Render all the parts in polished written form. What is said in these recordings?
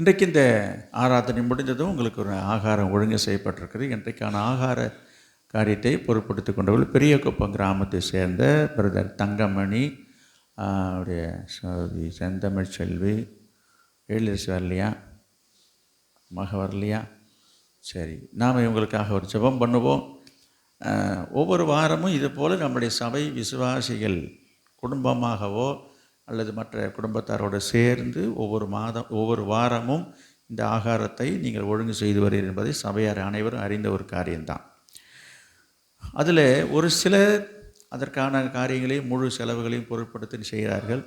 இன்றைக்கு இந்த ஆராதனை முடிந்ததும் உங்களுக்கு ஒரு ஆகாரம் ஒழுங்கு செய்யப்பட்டிருக்குது. இன்றைக்கான ஆகார காரியத்தை பொருட்படுத்தி கொண்டவர்கள் பெரியகுப்பம் கிராமத்தை சேர்ந்த பிரதர் தங்கமணி, அவருடைய சகோதரி செந்தமிழ் செல்வி. எழிலரசி வரலையா? மக வரலையா? சரி, நாம் இவங்களுக்காக ஒரு ஜெபம் பண்ணுவோம். ஒவ்வொரு வாரமும் இது போல் நம்முடைய சபை விசுவாசிகள் குடும்பமாகவோ அல்லது மற்ற குடும்பத்தாரோடு சேர்ந்து ஒவ்வொரு வாரமும் இந்த ஆகாரத்தை நீங்கள் ஒழுங்கு செய்து வருகிறீர்கள் என்பதை சபையார் அனைவரும் அறிந்த ஒரு காரியம்தான். அதில் ஒரு சிலர் அதற்கான காரியங்களையும் முழு செலவுகளையும் பொருட்படுத்தி செய்கிறார்கள்.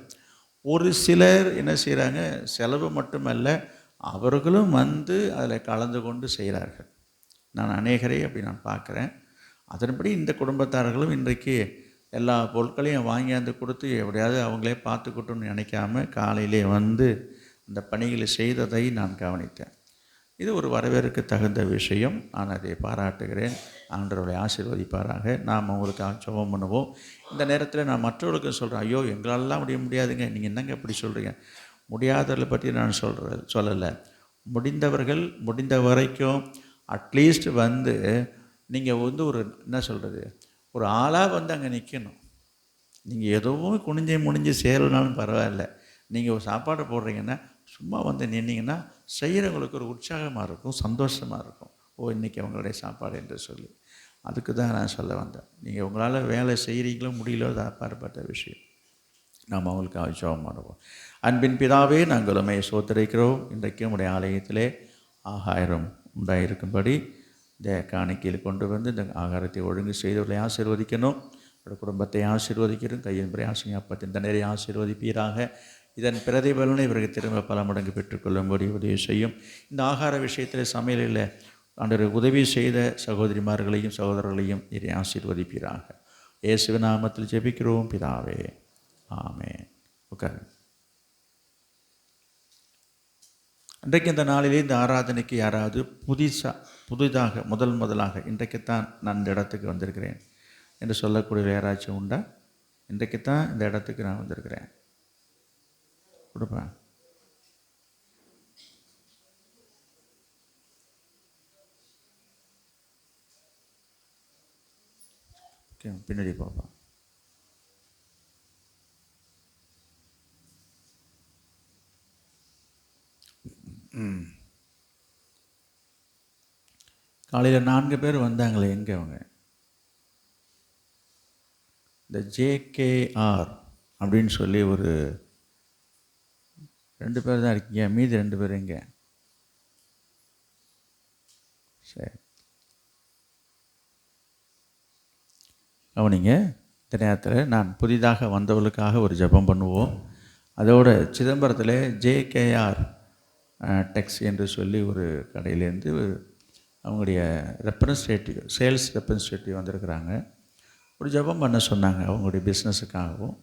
ஒரு சிலர் என்ன செய்கிறாங்க, செலவு மட்டுமல்ல, அவர்களும் வந்து அதில் கலந்து கொண்டு செய்கிறார்கள். நான் அநேகரை அப்படி நான் பார்க்குறேன். அதன்படி இந்த குடும்பத்தார்களும் இன்றைக்கு எல்லா பொருட்களையும் வாங்கியாந்து கொடுத்து எப்படியாவது அவங்களே பார்த்துக்கிட்டோன்னு நினைக்காம காலையிலே வந்து அந்த பணிகளை செய்ததை நான் கவனித்தேன். இது ஒரு வரவேற்க தகுந்த விஷயம். நான் அதை பாராட்டுகிறேன். ஆண்டவர்களை ஆசீர்வதிப்பாராக. நாம் அவங்களுக்காக ஜெபம் பண்ணுவோம். இந்த நேரத்தில் நான் மற்றவர்களுக்கு சொல்கிறேன், ஐயோ எங்களாலலாம் முடியாதுங்க, நீங்கள் என்னங்க இப்படி சொல்கிறீங்க? முடியாதவர்களை பற்றி நான் சொல்லலை. முடிந்தவர்கள் முடிந்த வரைக்கும் அட்லீஸ்ட் வந்து நீங்கள் வந்து ஒரு என்ன சொல்கிறது, ஒரு ஆளாக வந்து அங்கே நிற்கணும். நீங்கள் எதுவும் முடிஞ்சு சேரலனாலும் பரவாயில்ல. நீங்கள் ஒரு சாப்பாடு போடுறீங்கன்னா சும்மா வந்து நின்னீங்கன்னா செய்கிறவங்களுக்கு ஒரு உற்சாகமாக இருக்கும், சந்தோஷமாக இருக்கும். இன்றைக்கி அவங்களுடைய சாப்பாடு என்று சொல்லி. அதுக்கு தான் நான் சொல்ல வந்தேன். நீங்கள் உங்களால் வேலை செய்கிறீங்களோ முடியலோ அது அப்பாற்பட்ட விஷயம். நாம் அவங்களுக்கு ஜெபம் பண்ணுவோம். அன்பின் பிதாவே, நாங்கள் உம்மை ஸ்தோத்திரிக்கிறோம். இன்றைக்கு உம்முடைய ஆலயத்திலே ஆகாரம் உண்டாயிருக்கும்படி இந்த காணிக்கையில் கொண்டு வந்து இந்த ஆகாரத்தை ஒழுங்கு செய்தவர்களை ஆசீர்வதிக்கணும். அவருடைய குடும்பத்தை ஆசீர்வதிக்கிறோம். கையின் பிரயாசம் அப்பத்தின் தண்ணீரை ஆசீர்வதிப்பீராக. இதன் பிரதிபலனை இவருக்கு திரும்ப பல மடங்கு பெற்றுக்கொள்ளும்படி உதவி செய்யும். இந்த ஆகார விஷயத்தில் சமையலில் ஆண்டவர் உதவி செய்த சகோதரிமார்களையும் சகோதரர்களையும் இதை ஆசீர்வதிப்பீராக. இயேசுவின் நாமத்தில் ஜெபிக்கிறோம் பிதாவே, ஆமென். உட்காருங்க. இன்றைக்கு இந்த நாளிலே இந்த ஆராதனைக்கு யாராவது புதிதாக முதலாக இன்றைக்குத்தான் நான் இந்த இடத்துக்கு வந்திருக்கிறேன் என்று சொல்லக்கூடிய யாராச்சும் உண்டா? இன்றைக்குத்தான் இந்த இடத்துக்கு நான் வந்திருக்கிறேன் கொடுப்பேன். பின்னாடி பார்ப்பேன். காலையில் 4 பேர் வந்தாங்களே, எங்கே அவங்க? இந்த JKR அப்படின்னு சொல்லி ஒரு 2 பேர் தான் இருக்கீங்க. மீதி 2 பேர் எங்கே? சரி, அவனிங்க இந்த நேரத்தில் நான் புதிதாக வந்தவர்களுக்காக ஒரு ஜெபம் பண்ணுவோம். அதோட சிதம்பரத்தில் JKR டெக்ஸ் என்று சொல்லி ஒரு கடையிலேருந்து அவங்களுடைய சேல்ஸ் ரெப்ரசன்டேட்டிவ் வந்திருக்கிறாங்க. ஒரு ஜெபம் பண்ண சொன்னாங்க அவங்களுடைய பிஸ்னஸுக்காகவும்.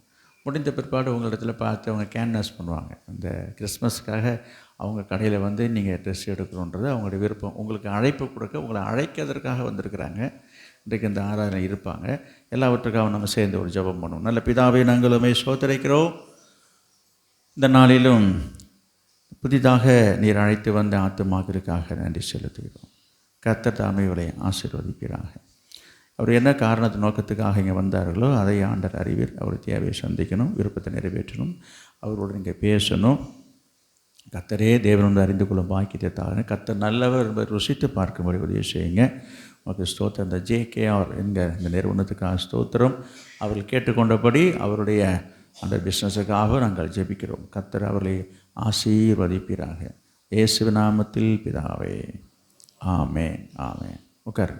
முடிந்த பிற்பாடு உங்களிடத்தில் பார்த்து அவங்க கேன்வாஸ் பண்ணுவாங்க. அந்த கிறிஸ்மஸுக்காக அவங்க கடையில் வந்து நீங்கள் ட்ரெஸ் எடுக்கணுன்றது அவங்களுடைய விருப்பம். உங்களுக்கு அழைப்பு கொடுக்க, உங்களை அழைக்கிறதற்காக வந்திருக்கிறாங்க. இன்றைக்கு இந்த ஆராதனை இருப்பாங்க. எல்லாவற்றுக்காகவும் நம்ம சேர்ந்து ஒரு ஜெபம் பண்ணுவோம். நல்ல பிதாவே, நாங்கள் உம்மை ஸ்தோத்திரிக்கிறோம். இந்த நாளிலும் புதிதாக நீர் அழைத்து வந்த ஆத்துமாக்களுக்காக நன்றி செலுத்துகிறோம். கர்த்தர் தாமே இவளை ஆசீர்வதிப்பீராக. அவர் என்ன காரணத்து நோக்கத்துக்காக இங்கே வந்தார்களோ அதை ஆண்டவர் அறிவீர். அவர் தேவையை சந்திக்கணும், விருப்பத்தை நிறைவேற்றணும், அவரோடு இங்கே பேசணும். கர்த்தரே தேவனோடு அறிந்து கொள்ளும் பாக்கியத்தை தாங்க. கர்த்தர் நல்லவர் என்பதை ருசித்து பார்க்கும்படி உதவி செய்யுங்க. உங்களுக்கு ஸ்தோத்திரம். இந்த JKR என்கிற இந்த நிறுவனத்துக்காக ஸ்தோத்திரம். அவர்கள் கேட்டுக்கொண்டபடி அவருடைய அந்த பிஸ்னஸுக்காக நாங்கள் ஜெபிக்கிறோம். கர்த்தர் அவர்களை ஆசீர்வதிப்பீராக. இயேசுவின் நாமத்தில் பிதாவே, ஆமென், ஆமென். உட்காரு.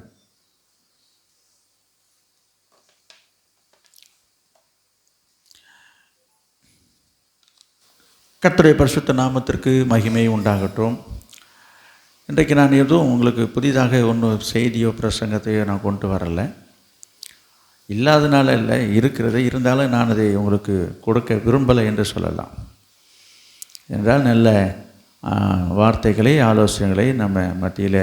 கர்த்தருடைய பரிசுத்த நாமத்திற்கு மகிமை உண்டாகட்டும். இன்றைக்கு நான் எதுவும் உங்களுக்கு புதிதாக ஒன்றும் செய்தியோ பிரசங்கத்தையோ நான் கொண்டு வரலை. இல்லாதனால இல்லை, இருக்கிறது. இருந்தாலும் நான் அதை உங்களுக்கு கொடுக்க விரும்பலை என்று சொல்லலாம். என்றால் நல்ல வார்த்தைகளை, ஆலோசனைகளை நம்ம மத்தியில்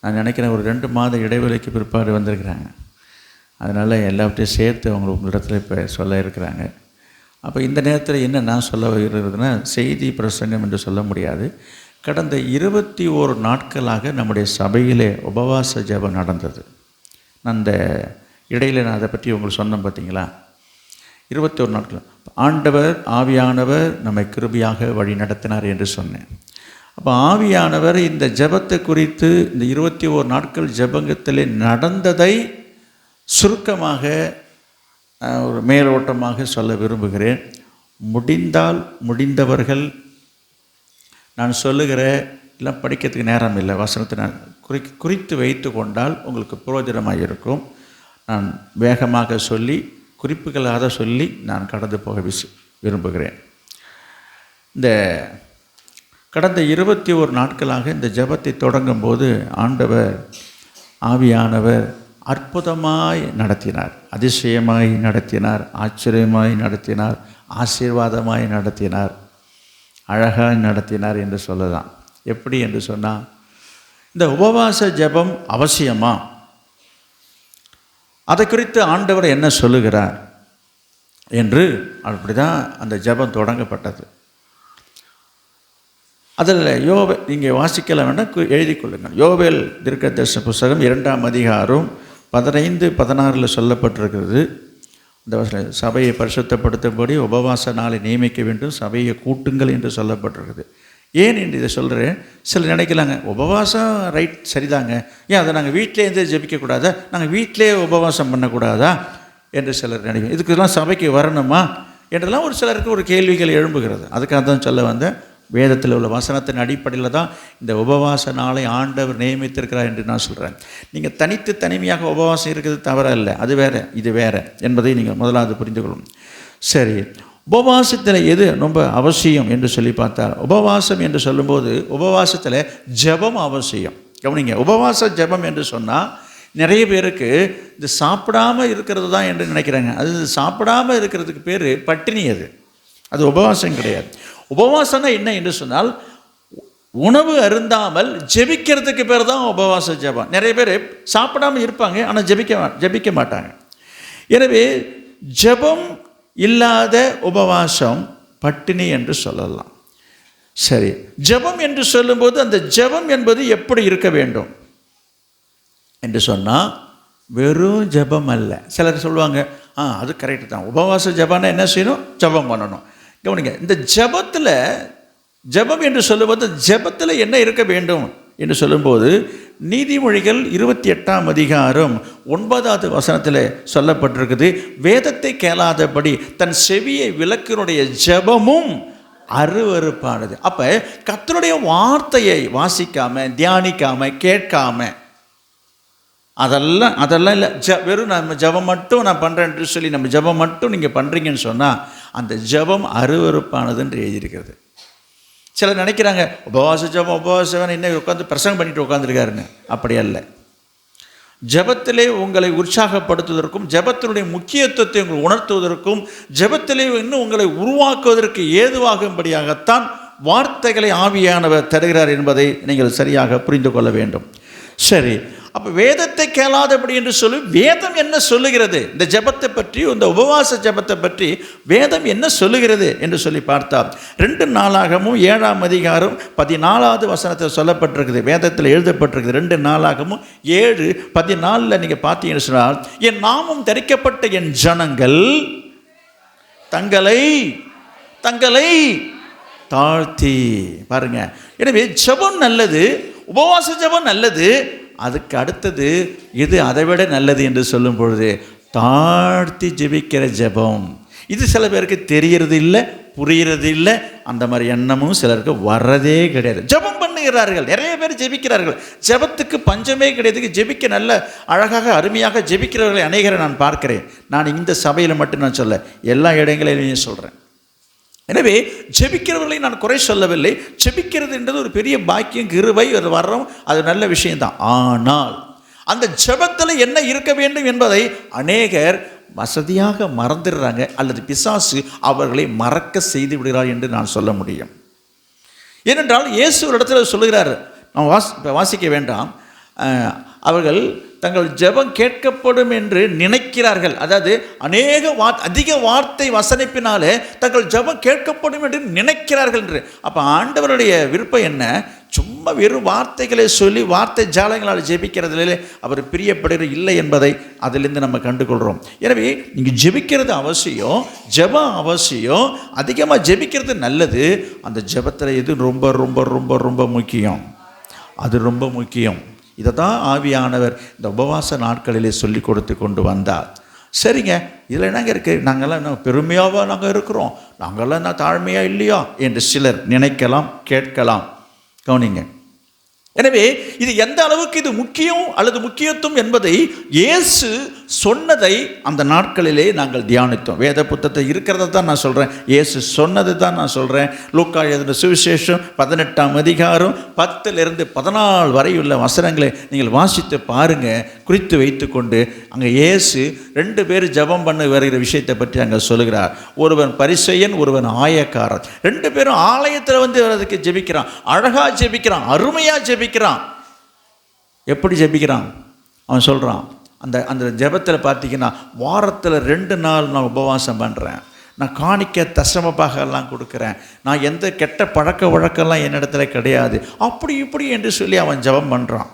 நான் நினைக்கிறேன் ஒரு 2 மாத இடைவெளிக்கு பிற்பாடு வந்திருக்கிறாங்க. அதனால் எல்லாவற்றையும் சேர்த்து அவங்க உங்களிடத்தில் இப்போ சொல்ல இருக்கிறாங்க. அப்போ இந்த நேரத்தில் என்ன நான் சொல்ல வருகிறதுனா, செய்தி பிரசங்கம் என்று சொல்ல முடியாது. கடந்த 21 நாட்களாக நம்முடைய சபையிலே உபவாச ஜெபம் நடந்தது. அந்த இடையில் நான் அதை பற்றி உங்களுக்கு சொன்னேன் பார்த்தீங்களா? 21 நாட்கள் ஆண்டவர் ஆவியானவர் நம்மை கிருபையாக வழி நடத்தினார் என்று சொன்னேன். அப்போ ஆவியானவர் இந்த ஜெபத்தை குறித்து இந்த 21 நாட்கள் ஜெபங்கத்திலே நடந்ததை சுருக்கமாக ஒரு மேலோட்டமாக சொல்ல விரும்புகிறேன். முடிந்தவர்கள் நான் சொல்லுகிற எல்லாம் படிக்கிறதுக்கு நேரம் இல்லை, வசனத்தை நான் குறித்து வைத்து கொண்டால் உங்களுக்கு பிரயோஜனமாக இருக்கும். நான் வேகமாக சொல்லி குறிப்புகளாக சொல்லி நான் கடந்து போக விரும்புகிறேன். இந்த கடந்த 21 நாட்களாக இந்த ஜெபத்தை தொடங்கும் போது ஆண்டவர் ஆவியானவர் அற்புதமாய் நடத்தினார், அதிசயமாய் நடத்தினார், ஆச்சரியமாய் நடத்தினார், ஆசீர்வாதமாய் நடத்தினார், அழகாய் நடத்தினார் என்று சொல்லலாம். எப்படி என்று சொன்னால், இந்த உபவாச ஜெபம் அவசியமா? அதை குறித்து ஆண்டவர் என்ன சொல்லுகிறார் என்று அப்படி தான் அந்த ஜெபம் தொடங்கப்பட்டது. அதில் நீங்கள் வாசிக்கலாம் வேண்டாம், எழுதி கொள்ளுங்கள். யோவேல் தீர்க்கதரிசன புஸ்தகம் 2ஆம் அதிகாரம் 15-16 சொல்லப்பட்டிருக்கிறது. இந்த சபையை பரிசுத்தப்படுத்தும்படி உபவாச நாளை நியமிக்க வேண்டும், சபையை கூட்டுங்கள் என்று சொல்லப்பட்டிருக்குது. ஏன் என்று இதை சொல்கிறேன்? சிலர் நினைக்கலாங்க, உபவாசம் ரைட் சரிதாங்க, ஏன் அதை நாங்கள் வீட்டிலேருந்து ஜெபிக்கக்கூடாதா, நாங்கள் வீட்டிலே உபவாசம் பண்ணக்கூடாதா என்று சிலர் நினைக்கிறோம். இதுக்கெல்லாம் சபைக்கு வரணுமா என்றெல்லாம் ஒரு சிலருக்கு ஒரு கேள்விகள் எழும்புகிறது. அதுக்காக தான் சொல்ல வந்தேன். வேதத்தில் உள்ள வசனத்தின் அடிப்படையில் தான் இந்த உபவாச நாளை ஆண்டவர் நியமித்திருக்கிறார் என்று நான் சொல்கிறேன். நீங்கள் தனிமையாக உபவாசம் இருக்கிறது தவறல்ல, அது வேறு இது வேறு என்பதை நீங்கள் முதலாவது புரிந்து கொள்ளணும். சரி, உபவாசத்தில் எது ரொம்ப அவசியம் என்று சொல்லி பார்த்தால், உபவாசம் என்று சொல்லும்போது உபவாசத்தில் ஜெபம் அவசியம். கவனிங்க, உபவாச ஜெபம் என்று சொன்னால் நிறைய பேருக்கு இது சாப்பிடாமல் இருக்கிறது தான் என்று நினைக்கிறாங்க. அது சாப்பிடாமல் இருக்கிறதுக்கு பேர் பட்டினி, அது உபவாசம் கிடையாது. உபவாசம்னா என்ன என்று சொன்னால், உணவு அருந்தாமல் ஜெபிக்கிறதுக்கு பேர் தான் உபவாச ஜெபம். நிறைய பேர் சாப்பிடாமல் இருப்பாங்க, ஆனால் ஜெபிக்க மாட்டாங்க. எனவே ஜெபம் இல்லாத உபவாசம் பட்டினி என்று சொல்லலாம். சரி, ஜெபம் என்று சொல்லும்போது அந்த ஜெபம் என்பது எப்படி இருக்க வேண்டும் என்று சொன்னால், வெறும் ஜெபம் அல்ல. சிலர் சொல்லுவாங்க, அது கரெக்டு தான், உபவாச ஜெபம்னா என்ன செய்யணும், ஜெபம் பண்ணணும். கவனிங்க, இந்த ஜெபம் என்று சொல்லும்போது ஜெபத்தில் என்ன இருக்க வேண்டும் என்று சொல்லும்போது, நீதிமொழிகள் 28ஆம் அதிகாரம் 9வது வசனத்தில் சொல்லப்பட்டிருக்குது, வேதத்தை கேளாதபடி தன் செவியை விலக்கினுடைய ஜெபமும் அருவருப்பானது. அப்போ கர்த்தருடைய வார்த்தையை வாசிக்காம, தியானிக்காம, கேட்காம, அதெல்லாம் இல்லை, வெறும் நம்ம ஜெபம் மட்டும் நான் பண்ணுறேன்னு சொல்லி நம்ம ஜெபம் மட்டும் நீங்கள் பண்ணுறீங்கன்னு சொன்னால் அந்த ஜெபம் அருவருப்பானது என்று எழுதியிருக்கிறது. சிலர் நினைக்கிறாங்க, உபவாச ஜெபம் இன்னும் உட்காந்து பிரசங்கம் பண்ணிட்டு உட்காந்துருக்காருன்னு. அப்படி அல்ல. ஜெபத்திலே உங்களை உற்சாகப்படுத்துவதற்கும், ஜெபத்தினுடைய முக்கியத்துவத்தை உங்களை உணர்த்துவதற்கும், ஜெபத்திலே இன்னும் உங்களை உருவாக்குவதற்கு ஏதுவாகும்படியாகத்தான் வார்த்தைகளை ஆவியானவர் தருகிறார் என்பதை நீங்கள் சரியாக புரிந்து கொள்ள வேண்டும். சரி, அப்போ வேதத்தை கேளாதபடி என்று சொல்லி வேதம் என்ன சொல்லுகிறது, இந்த ஜெபத்தை பற்றி, இந்த உபவாச ஜெபத்தை பற்றி வேதம் என்ன சொல்லுகிறது என்று சொல்லி பார்த்தால், 2 நாளாகமும் 7ஆம் அதிகாரம் 14வது வசனத்தில் சொல்லப்பட்டிருக்குது, வேதத்தில் எழுதப்பட்டிருக்குது. 2 நாளாகமும் 7:14 நீங்கள் பார்த்தீங்கன்னு சொன்னால், என் நாமம் தரிக்கப்பட்ட என் ஜனங்கள் தங்களை தாழ்த்தி, பாருங்க. எனவே ஜெபம் நல்லது, உபவாச ஜெபம் நல்லது. அதுக்கு அடுத்தது இது அதை விட நல்லது என்று சொல்லும் பொழுது தாழ்த்தி ஜெபிக்கிற ஜெபம். இது சில பேருக்கு தெரியறது இல்லை, புரிகிறது இல்லை, அந்த மாதிரி எண்ணமும் சிலருக்கு வர்றதே கிடையாது. ஜெபம் பண்ணுகிறார்கள், நிறைய பேர் ஜெபிக்கிறார்கள், ஜெபத்துக்கு பஞ்சமே கிடையாது. ஜெபிக்க நல்ல அழகாக அருமையாக ஜெபிக்கிறவர்களை அநேகரை நான் பார்க்கிறேன். நான் இந்த சபையில் மட்டும் நான் சொல்ல, எல்லா இடங்களிலையும் சொல்கிறேன். எனவே ஜெபிக்கிறவர்களை நான் குறை சொல்லவில்லை. ஜெபிக்கிறது என்றது ஒரு பெரிய பாக்கியம், கிருபை, ஒரு வரம், அது நல்ல விஷயம்தான். ஆனால் அந்த ஜெபத்தில் என்ன இருக்க வேண்டும் என்பதை அநேகர் வசதியாக மறந்துடுறாங்க, அல்லது பிசாசு அவர்களை மறக்க செய்து விடுகிறார் என்று நான் சொல்ல முடியும். ஏனென்றால் இயேசு ஒரு இடத்துல சொல்லுகிறார், நம்ம வாசிக்க வேண்டாம், அவர்கள் தங்கள் ஜெபம் கேட்கப்படும் என்று நினைக்கிறார்கள். அதாவது அதிக வார்த்தை வசனிப்பினாலே தங்கள் ஜெபம் கேட்கப்படும் என்று நினைக்கிறார்கள் என்று. அப்போ ஆண்டவருடைய விருப்பம் என்ன? சும்மா வெறும் வார்த்தைகளை சொல்லி வார்த்தை ஜாலங்களால் ஜெபிக்கிறதுல அவர் பிரியப்படுகிற இல்லை என்பதை அதிலிருந்து நம்ம கண்டுகொள்கிறோம். எனவே நீங்கள் ஜெபிக்கிறது அவசியம், ஜெபம் அவசியம், அதிகமாக ஜெபிக்கிறது நல்லது. அந்த ஜெபத்தில் எது ரொம்ப ரொம்ப ரொம்ப ரொம்ப முக்கியம்? அது ரொம்ப முக்கியம். இதை தான் ஆவியானவர் இந்த உபவாச நாட்களிலே சொல்லி கொடுத்து கொண்டு வந்தார். சரிங்க, இதில் என்னங்க இருக்குது? நாங்கள்லாம் என்ன பெருமையாக நாங்கள் இருக்கிறோம், நாங்கள்லாம் என்ன தாழ்மையாக இல்லையா என்று சிலர் நினைக்கலாம், கேட்கலாம். கவனிங்க. எனவே இது எந்த அளவுக்கு இது முக்கியம் அல்லது முக்கியத்துவம் என்பதை இயேசு சொன்னதை அந்த நாட்களிலே நாங்கள் தியானித்தோம். வேத புத்தகத்தை இருக்கிறத தான் நான் சொல்கிறேன், இயேசு சொன்னது தான் நான் சொல்கிறேன். லூக்கா எழுதின சுவிசேஷம் 18ஆம் அதிகாரம் 10-14 வரையுள்ள வசனங்களை நீங்கள் வாசித்து பாருங்கள், குறித்து வைத்து கொண்டு. அங்கே இயேசு 2 பேர் ஜெபம் பண்ண வருகிற விஷயத்தை பற்றி அங்கே சொல்லுகிறார். ஒருவன் பரிசேயன், ஒருவன் ஆயக்காரன். 2 பேரும் ஆலயத்தில் வந்து அதுக்கு ஜெபிக்கிறான், அழகாக ஜெபிக்கிறான், அருமையாக ஜெபிக்கிறான். எப்படி ஜெபிக்கிறான் அவன் சொல்கிறான். அந்த ஜெபத்தில் பார்த்தீங்கன்னா, வாரத்தில் 2 நாள் நான் உபவாசம் பண்ணுறேன், நான் காணிக்க தசமபாகலாம் கொடுக்குறேன், நான் எந்த கெட்ட பழக்க வழக்கெல்லாம் என்னிடத்துல கிடையாது, அப்படி இப்படி என்று சொல்லி அவன் ஜெபம் பண்ணுறான்.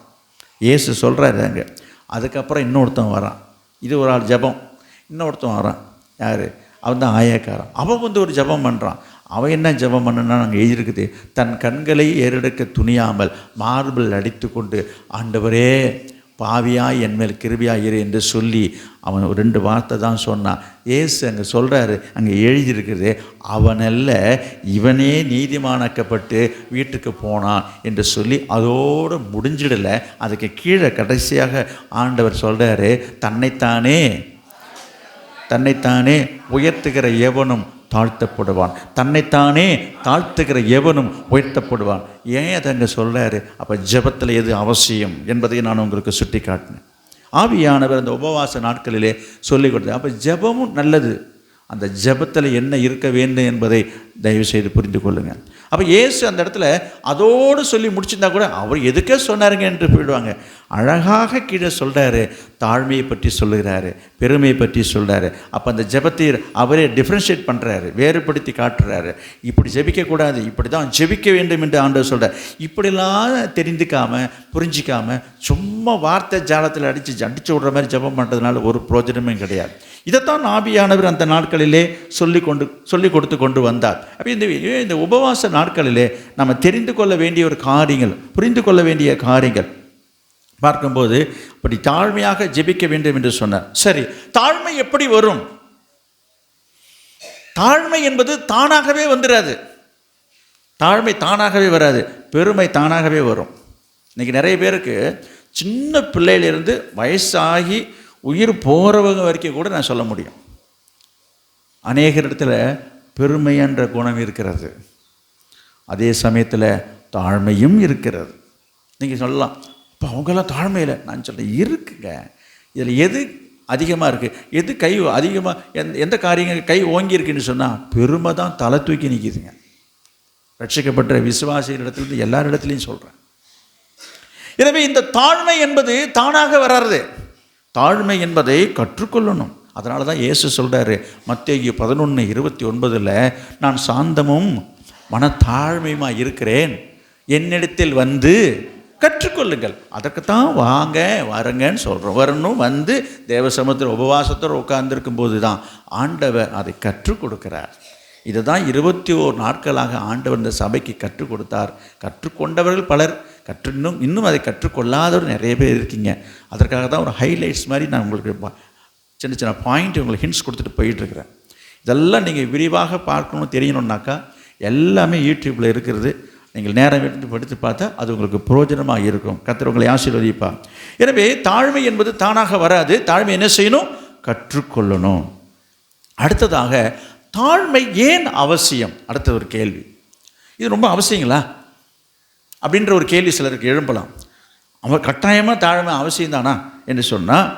இயேசு சொல்கிறாரு அங்கே. அதுக்கப்புறம் இன்னொருத்தன் வரான். இது ஒரு ஆள் ஜெபம். இன்னொருத்தன் வரான். யார்? அவன் தான் ஆயக்காரன். அவன் வந்து ஒரு ஜெபம் பண்ணுறான். அவன் என்ன ஜெபம் பண்ணனா நாங்கள் எழுதியிருக்குது, தன் கண்களை ஏறெடுக்க துணியாமல் மார்பிள் அடித்து கொண்டு, ஆண்டவரே பாவியாய் என்மேல் கிருபியாய் இரு என்று சொல்லி அவன் 2 வார்த்தை தான் சொன்னான். ஏசு அங்கே சொல்கிறாரு, அங்கே எழுதியிருக்கிறது, அவனல்ல இவனே நீதிமானாக்கப்பட்டு வீட்டுக்கு போனான் என்று சொல்லி அதோடு முடிஞ்சிடலை. அதுக்கு கீழே கடைசியாக ஆண்டவர் சொல்கிறாரு, தன்னைத்தானே உயர்த்துகிற எவனும் தாழ்த்தப்படுவான், தன்னைத்தானே தாழ்த்துகிற எவனும் உயர்த்தப்படுவான். ஏன் அதை அங்கே சொல்கிறாரு? அப்போ ஜெபத்தில் எது அவசியம் என்பதை நான் உங்களுக்கு சுட்டி காட்டினேன். ஆவியானவர் அந்த உபவாச நாட்களிலே சொல்லிக் கொடுத்தார். அப்போ ஜெபமும் நல்லது. அந்த ஜெபத்தில் என்ன இருக்க வேண்டும் என்பதை தயவு செய்து புரிந்து கொள்ளுங்கள். அப்போ இயேசு அந்த இடத்துல அதோடு சொல்லி முடிச்சிருந்தா கூட அவர் எதுக்கே சொன்னாருங்க என்று போயிடுவாங்க. அழகாக கீழே சொல்கிறாரு, தாழ்மையை பற்றி சொல்லுகிறாரு, பெருமையை பற்றி சொல்கிறாரு. அப்போ அந்த ஜெபத்தை அவரே டிஃப்ரென்ஷியேட் பண்ணுறாரு, வேறுபடுத்தி காட்டுறாரு. இப்படி ஜெபிக்கக்கூடாது, இப்படி தான் ஜெபிக்க வேண்டும் என்று ஆண்டவர் சொல்கிறார். இப்படிலாம் தெரிந்துக்காமல் புரிஞ்சிக்காமல் சும்மா வார்த்தை ஜாலத்தில் அடித்து விடுற மாதிரி ஜெபம் பண்ணுறதுனால ஒரு பிரயோஜனமே கிடையாது. இதைத்தான் ஆவியானவர் அந்த நாட்களிலே சொல்லி கொடுத்து கொண்டு வந்தார். அப்போ இந்த உபவாச நாட்களிலே நம்ம தெரிந்து கொள்ள வேண்டிய ஒரு காரியங்கள், புரிந்து கொள்ள வேண்டிய காரியங்கள் பார்க்கும்போது, அப்படி தாழ்மையாக ஜெபிக்க வேண்டும் என்று சொன்னார். சரி, தாழ்மை எப்படி வரும்? தாழ்மை என்பது தானாகவே வந்துடாது. தாழ்மை தானாகவே வராது, பெருமை தானாகவே வரும். இன்றைக்கி நிறைய பேருக்கு சின்ன பிள்ளையிலிருந்து வயசாகி உயிர் போகிறவங்க வரைக்கும் கூட நான் சொல்ல முடியும், அநேக இடத்துல பெருமை என்ற குணம் இருக்கிறது, அதே சமயத்தில் தாழ்மையும் இருக்கிறது. நீங்கள் சொல்லலாம், இப்போ அவங்கெல்லாம் தாழ்மையில், நான் சொல்கிறேன் இருக்குங்க. இதில் எது அதிகமாக இருக்குது, எது கை அதிகமாக எந்த காரியங்கள் கை ஓங்கி இருக்குன்னு சொன்னால் பெருமை தான் தலை தூக்கி நிற்கிதுங்க. ரட்சிக்கப்பட்ட விசுவாசிகள் இடத்துலேருந்து எல்லார் இடத்துலையும் சொல்கிறேன். எனவே இந்த தாழ்மை என்பது தானாக வராது, தாழ்மை என்பதை கற்றுக்கொள்ளணும். அதனால தான் இயேசு சொல்கிறாரு மத்தேயு 11:29, நான் சாந்தமும் மனத்தாழ்மையுமாக இருக்கிறேன், என்னிடத்தில் வந்து கற்றுக்கொள்ளுங்கள். அதற்குத்தான் வரங்கன்னு சொல்கிறோம். வரணும், வந்து தேவ சமூகத்தில் உபவாசத்தோடு உட்கார்ந்துருக்கும் போது தான் ஆண்டவர் அதை கற்றுக் கொடுக்கிறார். இதை தான் 21 நாட்களாக ஆண்டவர் இந்த சபைக்கு கற்றுக் கொடுத்தார். கற்றுக்கொண்டவர்கள் பலர், இன்னும் அதை கற்றுக்கொள்ளாதவர் நிறைய பேர் இருக்கீங்க. அதற்காக தான் ஒரு ஹைலைட்ஸ் மாதிரி நான் உங்களுக்கு சின்ன சின்ன பாயிண்ட் உங்களுக்கு ஹிண்ட்ஸ் கொடுத்துட்டு போயிட்டுருக்கிறேன். இதெல்லாம் நீங்கள் விரிவாக பார்க்கணும், தெரியணுன்னாக்கா எல்லாமே யூடியூப்பில் இருக்கிறது. நீங்கள் நேரம் எடுத்து படித்து பார்த்தா அது உங்களுக்கு பிரயோஜனமாக இருக்கும். கர்த்தர் உங்களை ஆசீர்வதிப்பார். எனவே தாழ்மை என்பது தானாக வராது. தாழ்மை என்ன செய்யணும்? கற்றுக்கொள்ளணும். அடுத்ததாக, தாழ்மை ஏன் அவசியம்? அடுத்த ஒரு கேள்வி, இது ரொம்ப அவசியங்களா அப்படின்ற ஒரு கேள்வி சிலருக்கு எழும்பலாம். அவர் கட்டாயமாக தாழ்மை அவசியம்தானா என்று சொன்னால்,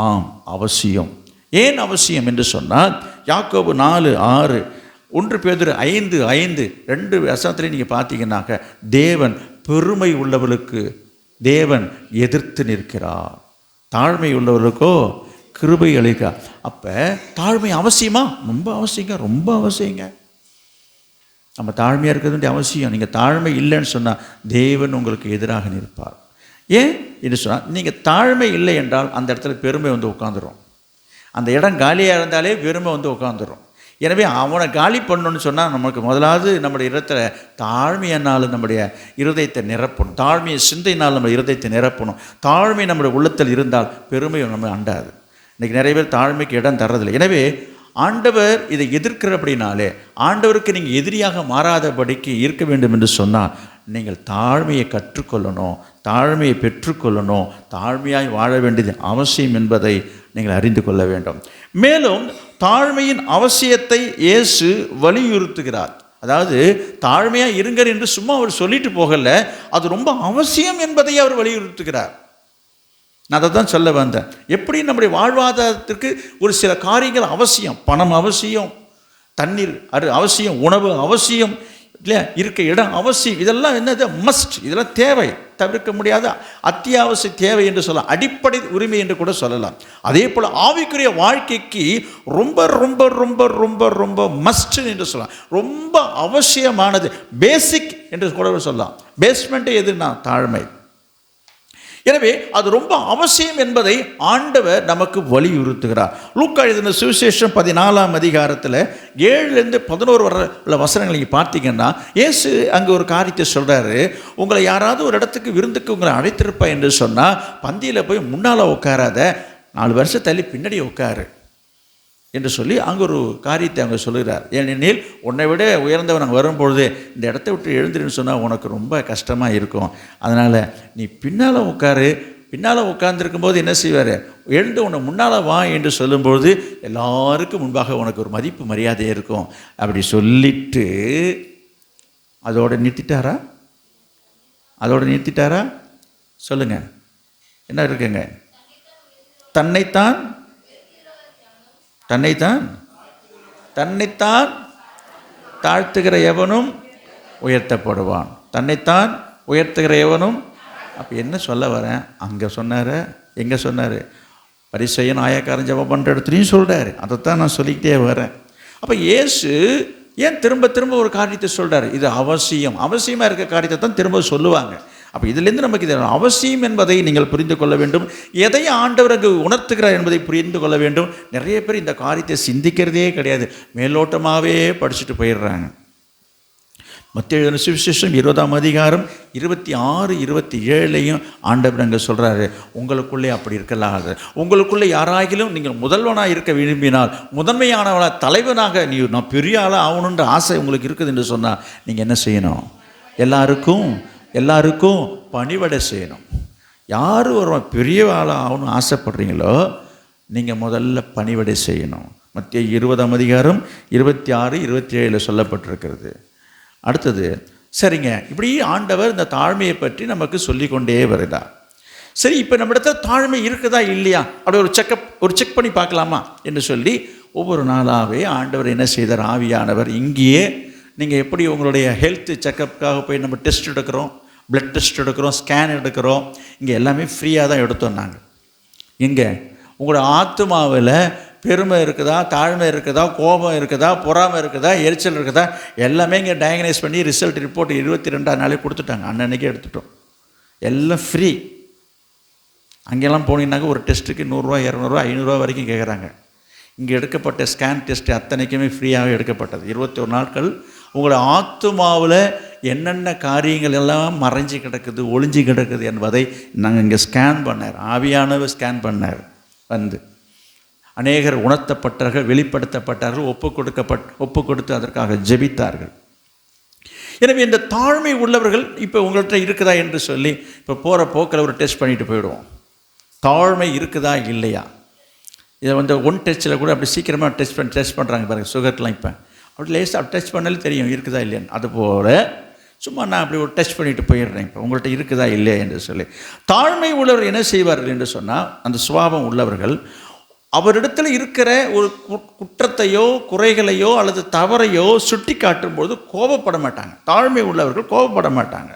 ஆம், அவசியம். ஏன் அவசியம் என்று சொன்னால், யாக்கோபு 4:6, 1 பேதுரு 5:5, 2 வசனத்திலே நீங்கள் பார்த்தீங்கன்னாக்க, தேவன் பெருமை உள்ளவர்களுக்கு தேவன் எதிர்த்து நிற்கிறார். தாழ்மை உள்ளவர்களுக்கோ கிருபை அளிக்க. அப்போ தாழ்மை அவசியமா? ரொம்ப அவசியங்க, ரொம்ப அவசியங்க. நம்ம தாழ்மையாக இருக்கிறது வேண்டிய அவசியம். நீங்கள் தாழ்மை இல்லைன்னு சொன்னால் தேவன் உங்களுக்கு எதிராக நிற்பார். ஏன் என்று சொன்னால், நீங்கள் தாழ்மை இல்லை என்றால் அந்த இடத்துல பெருமை வந்து உட்காந்துரும். அந்த இடம் காலியாக இருந்தாலே பெருமை வந்து உட்காந்துரும். எனவே அவனை காலி பண்ணணும்னு சொன்னால் நமக்கு முதலாவது நம்முடைய இடத்துல தாழ்மையினால் நம்முடைய இருதயத்தை நிரப்பணும். தாழ்மையை சிந்தையினால் நம்ம இருதயத்தை நிரப்பணும். தாழ்மை நம்முடைய உள்ளத்தில் இருந்தால் பெருமை நம்ம அண்டாது. இன்றைக்கி நிறைய பேர் தாழ்மைக்கு இடம் தர்றதில்லை. எனவே ஆண்டவர் இதை எதிர்க்கிறபடினாலே, ஆண்டவருக்கு நீங்கள் எதிரியாக மாறாதபடிக்கு இருக்க வேண்டும் என்று சொன்னால் நீங்கள் தாழ்மையை கற்றுக்கொள்ளணும், தாழ்மையை பெற்றுக்கொள்ளணும், தாழ்மையாய் வாழ வேண்டியது அவசியம் என்பதை நீங்கள் அறிந்து கொள்ள வேண்டும். மேலும் தாழ்மையின் அவசியத்தை இயேசு வலியுறுத்துகிறார். அதாவது தாழ்மையாக இருங்கள் என்று சும்மா அவர் சொல்லிட்டு போகல, அது ரொம்ப அவசியம் என்பதை அவர் வலியுறுத்துகிறார். நான் அதை தான் சொல்ல வந்தேன். எப்படி நம்முடைய வாழ்வாதாரத்திற்கு ஒரு சில காரியங்கள் அவசியம். பணம் அவசியம், தண்ணீர் அவசியம், உணவு அவசியம், இல்லையா, இருக்க இடம் அவசியம். இதெல்லாம் என்னது? மஸ்ட். இதெல்லாம் தேவை, தவிர்க்க முடியாத அத்தியாவசிய தேவை என்று சொல்லலாம், அடிப்படை உரிமை என்று கூட சொல்லலாம். அதே போல் ஆவிக்குரிய வாழ்க்கைக்கு ரொம்ப ரொம்ப ரொம்ப ரொம்ப ரொம்ப மஸ்ட் என்று சொல்லலாம், ரொம்ப அவசியமானது, பேசிக் என்று கூட சொல்லலாம். பேஸ்மெண்ட்டு எதுனா தாழ்மை. எனவே அது ரொம்ப அவசியம் என்பதை ஆண்டவர் நமக்கு வலியுறுத்துகிறார். லூக்கா எழுதின சுவிசேஷம் 14ஆம் அதிகாரத்தில் 7-11 வர வசனங்கள் நீங்கள் பார்த்தீங்கன்னா, இயேசு அங்கே ஒரு காரியத்தை சொல்கிறாரு. உங்களை யாராவது ஒரு இடத்துக்கு விருந்துக்கு உங்களை அழைத்திருப்பா என்று சொன்னால் பந்தியில் போய் முன்னால் உட்காராத, 4 வருஷம் தள்ளி பின்னாடி உட்காரு என்று சொல்லி அங்கே ஒரு காரியத்தை அங்கே சொல்கிறார். ஏனெனில் உன்னை விட உயர்ந்தவன் அங்கே வரும்பொழுது இந்த இடத்த விட்டு எழுந்துருன்னு சொன்னால் உனக்கு ரொம்ப கஷ்டமாக இருக்கும். அதனால் நீ பின்னால் உட்காரு. பின்னால் உட்கார்ந்துருக்கும் போது என்ன செய்வார்? எழுந்து உன்னை முன்னால் வா என்று சொல்லும்பொழுது எல்லாருக்கும் முன்பாக உனக்கு ஒரு மதிப்பு மரியாதை இருக்கும். அப்படி சொல்லிட்டு அதோடு நிறுத்திட்டாரா? அதோடு நிறுத்திட்டாரா? சொல்லுங்கள், என்ன இருக்குங்க? தன்னைத்தான் தாழ்த்துகிற எவனும் உயர்த்தப்படுவான். தன்னைத்தான் உயர்த்துகிற எவனும். அப்போ என்ன சொல்ல வரேன்? அங்கே சொன்னார், எங்கே சொன்னார்? பரிசேயன் ஆயக்காரன் ஜெபம் பண்ணுற இடத்துலையும் சொல்கிறாரு. அதைத்தான் நான் சொல்லிக்கிட்டே வரேன். அப்போ இயேசு ஏன் திரும்ப திரும்ப ஒரு காரியத்தை சொல்கிறார்? இது அவசியமாக இருக்க காரியத்தை தான் திரும்ப சொல்லுவாங்க. அப்போ இதிலேருந்து நமக்கு இது அவசியம் என்பதை நீங்கள் புரிந்து கொள்ள வேண்டும். எதை ஆண்டவர் அங்கு உணர்த்துகிறார் என்பதை புரிந்து கொள்ள வேண்டும். நிறைய பேர் இந்த காரியத்தை சிந்திக்கிறதே கிடையாது, மேலோட்டமாகவே படிச்சுட்டு போயிடுறாங்க. மத்தேயு எழுதின சுவிசேஷம் 20ஆம் அதிகாரம் 26-27 ஆண்டவர் அங்கே சொல்கிறாரு, உங்களுக்குள்ளே அப்படி இருக்கலாது. உங்களுக்குள்ளே யாராகிலும் நீங்கள் முதல்வனாக இருக்க விரும்பினால், முதன்மையானவனாக, தலைவனாக நான் பெரிய ஆளாக ஆகணுன்ற ஆசை உங்களுக்கு இருக்குது என்று சொன்னால் நீங்கள் என்ன செய்யணும்? எல்லாருக்கும் பணிவிடை செய்யணும். யார் ஒரு பெரிய ஆளாக ஆகணும்னு ஆசைப்படுறீங்களோ நீங்கள் முதல்ல பணிவிடை செய்யணும். மத்தேயு 20ஆம் அதிகாரம் 26-27 சொல்லப்பட்டிருக்கிறது. அடுத்தது, சரிங்க, இப்படி ஆண்டவர் இந்த தாழ்மையை பற்றி நமக்கு சொல்லிக்கொண்டே வருதா? சரி, இப்போ நம்ம இடத்துல தாழ்மை இருக்குதா இல்லையா அப்படி ஒரு செக் பண்ணி பார்க்கலாமா என்று சொல்லி ஒவ்வொரு நாளாகவே ஆண்டவர் என்ன செய்தார்? ஆவியானவர் இங்கேயே நீங்கள் எப்படி உங்களுடைய ஹெல்த் செக்கப்புக்காக போய் நம்ம டெஸ்ட் எடுக்கிறோம், பிளட் டெஸ்ட் எடுக்கிறோம், ஸ்கேன் எடுக்கிறோம், இங்கே எல்லாமே ஃப்ரீயாக தான் எடுத்தோம் நாங்கள். இங்கே உங்களோட ஆத்மாவில் பெருமை இருக்குதா, தாழ்மை இருக்குதா, கோபம் இருக்குதா, பொறாமை இருக்குதா, எரிச்சல் இருக்குதா, எல்லாமே இங்கே டயக்னைஸ் பண்ணி ரிப்போர்ட் 22ஆம் நாளே கொடுத்துட்டாங்க. அன்னன்னைக்கே எடுத்துட்டோம். எல்லாம் ஃப்ரீ. அங்கெல்லாம் போனீங்கன்னாக்க ஒரு டெஸ்ட்டுக்கு 100 ரூபா, 200 ரூபா, 500 ரூபா வரைக்கும் கேட்குறாங்க. இங்கே எடுக்கப்பட்ட ஸ்கேன் டெஸ்ட்டு அத்தனைக்குமே ஃப்ரீயாக எடுக்கப்பட்டது. 21 நாட்கள் உங்களோட ஆத்துமாவில் என்னென்ன காரியங்கள் எல்லாம் மறைஞ்சி கிடக்குது, ஒளிஞ்சி கிடக்குது என்பதை நாங்கள் இங்கே ஸ்கேன் பண்ணார். ஆவியானவர் ஸ்கேன் பண்ணார். வந்து அநேகர் உணர்த்தப்பட்டார்கள், வெளிப்படுத்தப்பட்டார்கள், ஒப்பு கொடுத்து அதற்காக ஜெபித்தார்கள். எனவே இந்த தாழ்மை உள்ளவர்கள் இப்போ உங்கள்கிட்ட இருக்குதா என்று சொல்லி இப்போ போகிற போக்கில் ஒரு டெஸ்ட் பண்ணிட்டு போயிடுவோம். தாழ்மை இருக்குதா இல்லையா? இதை வந்து ஒன் டெஸ்ட்டில் கூட அப்படி சீக்கிரமாக டெஸ்ட் பண்ணுறாங்க பாருங்கள். சுகர்லாம் இப்போ அப்படி லேசாக டெஸ்ட் பண்ணாலே தெரியும் இருக்குதா இல்லையான்னு. அதுபோல் சும்மா நான் அப்படி ஒரு டெஸ்ட் பண்ணிட்டு போயிடுறேன், இப்போ உங்கள்கிட்ட இருக்குதா இல்லையா என்று சொல்லி. தாழ்மை உள்ளவர் என்ன செய்வார்கள் என்று சொன்னால், அந்த சுபாவம் உள்ளவர்கள் அவரிடத்தில் இருக்கிற ஒரு குற்றத்தையோ குறைகளையோ அல்லது தவறையோ சுட்டி காட்டும்போது கோபப்பட மாட்டாங்க. தாழ்மை உள்ளவர்கள் கோபப்பட மாட்டாங்க.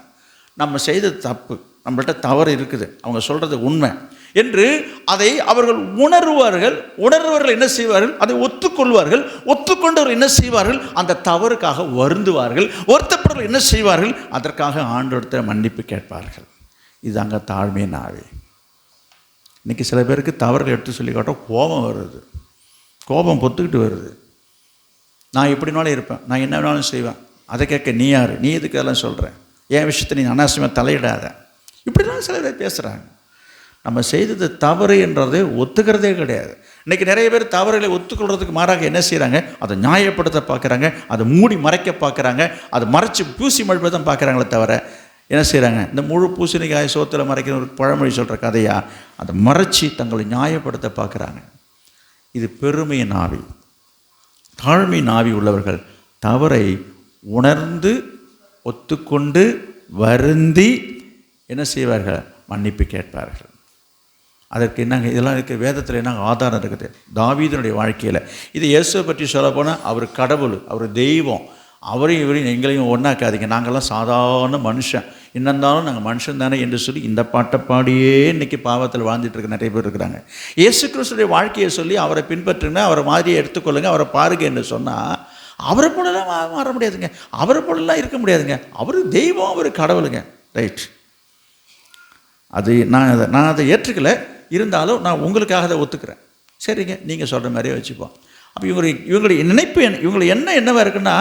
நம்ம செய்தது தப்பு, நம்மள்கிட்ட தவறு இருக்குது, அவங்க சொல்கிறது உண்மை என்று அதை அவர்கள் உணர்வர்கள் என்ன செய்வார்கள்? அதை ஒத்துக்கொள்வார்கள். ஒத்துக்கொண்டவர்கள் என்ன செய்வார்கள்? அந்த தவறுக்காக வருந்துவார்கள். வருத்தப்படுறவர்கள் என்ன செய்வார்கள்? அதற்காக ஆண்டவரிடத்தில் மன்னிப்பு கேட்பார்கள். இது அங்கே தாழ்மையின் ஆவி. இன்றைக்கி சில பேருக்கு தவறுகள் எடுத்து சொல்லி காட்ட கோபம் வருது, கோபம் பொத்துக்கிட்டு வருது. நான் எப்படினாலும் இருப்பேன், நான் என்ன வேணாலும் செய்வேன், அதை கேட்க நீ யார், நீ எதுக்கு அதெல்லாம் சொல்கிறேன், என் விஷயத்தை நீ அனாவசியமாக தலையிடாத, இப்படிலாம் சில பேர் பேசுகிறாங்க. நம்ம செய்தது தவறு என்றதை ஒத்துக்கிறதே கிடையாது. இன்றைக்கி நிறைய பேர் தவறுகளை ஒத்துக்கொள்கிறதுக்கு மாறாக என்ன செய்கிறாங்க? அதை நியாயப்படுத்த பார்க்குறாங்க, அதை மூடி மறைக்க பார்க்குறாங்க, அதை மறைச்சி பூசி மழுப்ப தான் பார்க்குறாங்களே தவிர என்ன செய்கிறாங்க? இந்த முழு பூசணிக்காய் சோத்தில் மறைக்கிற ஒரு பழமொழி சொல்கிற கதையாக அதை மறைச்சி தங்களை நியாயப்படுத்த பார்க்குறாங்க. இது பெருமையின் ஆவி. தாழ்மையின் ஆவி உள்ளவர்கள் தவறை உணர்ந்து ஒத்துக்கொண்டு வருந்தி என்ன செய்வார்கள்? மன்னிப்பு கேட்பார்கள். அதற்கு என்னங்க இதெல்லாம் இருக்குது, வேதத்தில் என்னங்க ஆதாரம் இருக்குது? தாவீதினுடைய வாழ்க்கையில் இது இயேசுவை பற்றி சொல்ல போனால் அவர் கடவுள், அவர் தெய்வம், அவரையும் இவரையும் எங்களையும் ஒன்றாக்காதீங்க, நாங்கள்லாம் சாதாரண மனுஷன், என்னந்தாலும் நாங்கள் மனுஷன் தானே என்று சொல்லி இந்த பாட்டை பாடியே இன்றைக்கி பாவத்தில் வாழ்ந்துட்டு இருக்க நிறைய பேர் இருக்கிறாங்க. இயேசு கிறிஸ்துடைய வாழ்க்கையை சொல்லி அவரை பின்பற்றுங்க, அவரை மாதிரியை எடுத்துக்கொள்ளுங்க, அவரை பாருங்க என்று சொன்னால் அவரை போலலாம் மாற முடியாதுங்க, அவரை போலலாம் இருக்க முடியாதுங்க. அவர் தெய்வம், அவர் கடவுளுங்க. ரைட், அது நான் அதை ஏற்றுக்கலை, இருந்தாலும் நான் உங்களுக்காக அதை ஒத்துக்கிறேன். சரிங்க, நீங்கள் சொல்கிற மாதிரியே வச்சுப்போம். அப்போ இவங்களுடைய நினைப்பு இவங்களை என்னவாக இருக்குன்னா,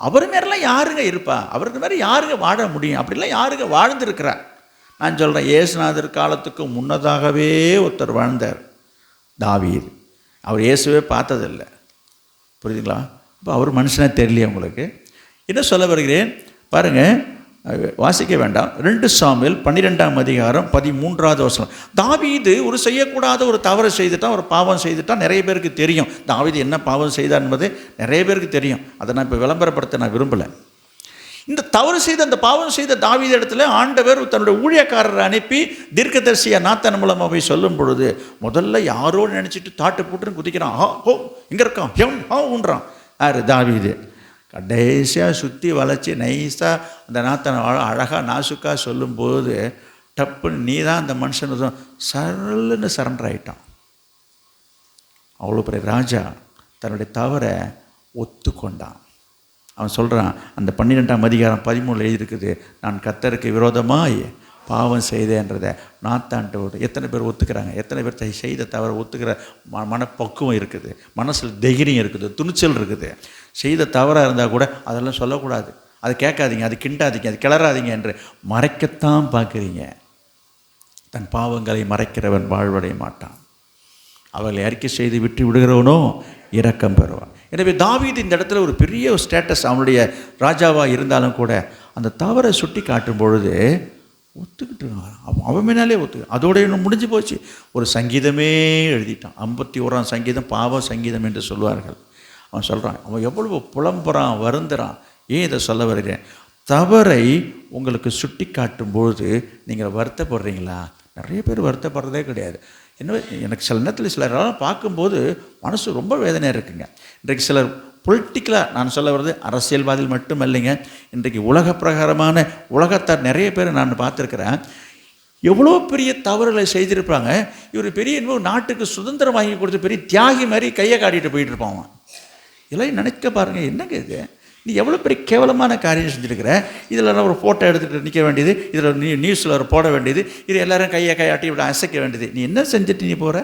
அவர் மாரிலாம் யாருங்க இருப்பா, அவருக்கு மாதிரி யாருங்க வாழ முடியும், அப்படிலாம் யாருங்க வாழ்ந்துருக்கிறார். நான் சொல்கிறேன், இயேசுநாதர் காலத்துக்கு முன்னதாகவே ஒருத்தர் வாழ்ந்தார், தாவீது. அவர் இயேசுவே பார்த்ததில்லை, புரியுதுங்களா? இப்போ அவர் மனுஷனாக தெரியலையே உங்களுக்கு. என்ன சொல்ல வருகிறேன் பாருங்கள், வாசிக்க வேண்டாம். 2 சாமுவேல் 12ஆம் அதிகாரம் 13வது வசனம். தாவீது ஒரு செய்யக்கூடாத ஒரு தவறு செய்துட்டான், ஒரு பாவம் செய்துட்டான். நிறைய பேருக்கு தெரியும் தாவீது என்ன பாவம் செய்தார் என்பது நிறைய பேருக்கு தெரியும். அதை நான் இப்போ விளம்பரப்படுத்த நான் விரும்பலை. இந்த தவறு செய்த அந்த பாவம் செய்த தாவீது இடத்துல ஆண்டவர் தன்னுடைய ஊழியக்காரரை அனுப்பி தீர்க்கதரிசியா நாத்தான் மூலமாக போய் சொல்லும் பொழுது முதல்ல யாரோ நினச்சிட்டு தாட்டு போட்டுன்னு குதிக்கிறான். ஹோ இங்கே இருக்கான், ஊன்றான். யார்? தாவீது. கடைசியாக சுற்றி வளைச்சி நைஸாக அந்த நாத்தனை அழகாக நாசுக்காக சொல்லும்போது டப்புன்னு நீ தான் அந்த மனுஷன் சரலுன்னு சரண்டர் ஆகிட்டான். அவ்வளோ பெரிய ராஜா தன்னுடைய தவறை ஒத்துக்கொண்டான். அவன் சொல்கிறான், அந்த 12ஆம் அதிகாரம் 13 எழுதியிருக்குது, நான் கர்த்தருக்கு விரோதமாய் பாவம் செய்தேன்றதை நாத்தான்ட்டு எத்தனை பேர் ஒத்துக்கிறாங்க? எத்தனை பேர் செய்த தவறை ஒத்துக்கிற மனப்பக்குவம் இருக்குது, மனசில் தைரியம் இருக்குது, துணிச்சல் இருக்குது? செய்த தவறாக இருந்தால் கூட அதெல்லாம் சொல்லக்கூடாது, அது கேட்காதீங்க, அது கிண்டாதீங்க, அது கிளறாதீங்க என்று மறைக்கத்தான் பார்க்குறீங்க. தன் பாவங்களை மறைக்கிறவன் வாழ்வடைய மாட்டான், அவர்களை அறிக்கை செய்து விட்டு விடுகிறவனோ இரக்கம் பெறுவான். எனவே தாவீது இந்த இடத்துல ஒரு பெரிய ஸ்டேட்டஸ் அவனுடைய ராஜாவாக இருந்தாலும் கூட அந்த தவறை சுட்டி காட்டும் பொழுது ஒத்துக்கிட்டு அவன் மேனாலே அதோட இன்னும் முடிஞ்சு போச்சு. ஒரு சங்கீதமே எழுதிட்டான். 51ஆம் சங்கீதம் பாவ சங்கீதம் என்று சொல்வார்கள். அவன் சொல்கிறான், அவன் எவ்வளவு புலம்புறான், வருந்துறான். ஏன் இதை சொல்ல வருகிறேன்? தவறை உங்களுக்கு சுட்டி காட்டும்போது நீங்கள் வருத்தப்படுறீங்களா? நிறைய பேர் வருத்தப்படுறதே கிடையாது. என்ன, எனக்கு சில நேரத்தில் சிலரெல்லாம் பார்க்கும்போது மனசு ரொம்ப வேதனையாக இருக்குங்க. இன்றைக்கு சிலர் பொலிட்டிக்கலாக நான் சொல்ல வர்றது அரசியல்வாதிகள் மட்டும் இல்லைங்க, இன்றைக்கு உலக பிரகாரமான உலகத்தார் நிறைய பேர் நான் பார்த்துருக்குறேன். எவ்வளோ பெரிய தவறுகளை செய்திருப்பாங்க. இவர் பெரிய இன்னும் நாட்டுக்கு சுதந்திரம் வாங்கி கொடுத்த பெரிய தியாகி மாதிரி கையை காட்டிட்டு போயிட்டு இருப்பான். இதெல்லாம் நினைக்க பாருங்கள், என்னங்க இது, நீ எவ்வளோ பெரிய கேவலமான காரியம் செஞ்சுருக்கிற, இதில் ஒரு ஃபோட்டோ எடுத்துகிட்டு நிற்க வேண்டியது, இதில் நியூஸில் ஒரு போட வேண்டியது, இது எல்லோரும் கையாட்டி இப்படி அசைக்க வேண்டியது, நீ என்ன செஞ்சுட்டு நீ போகிற?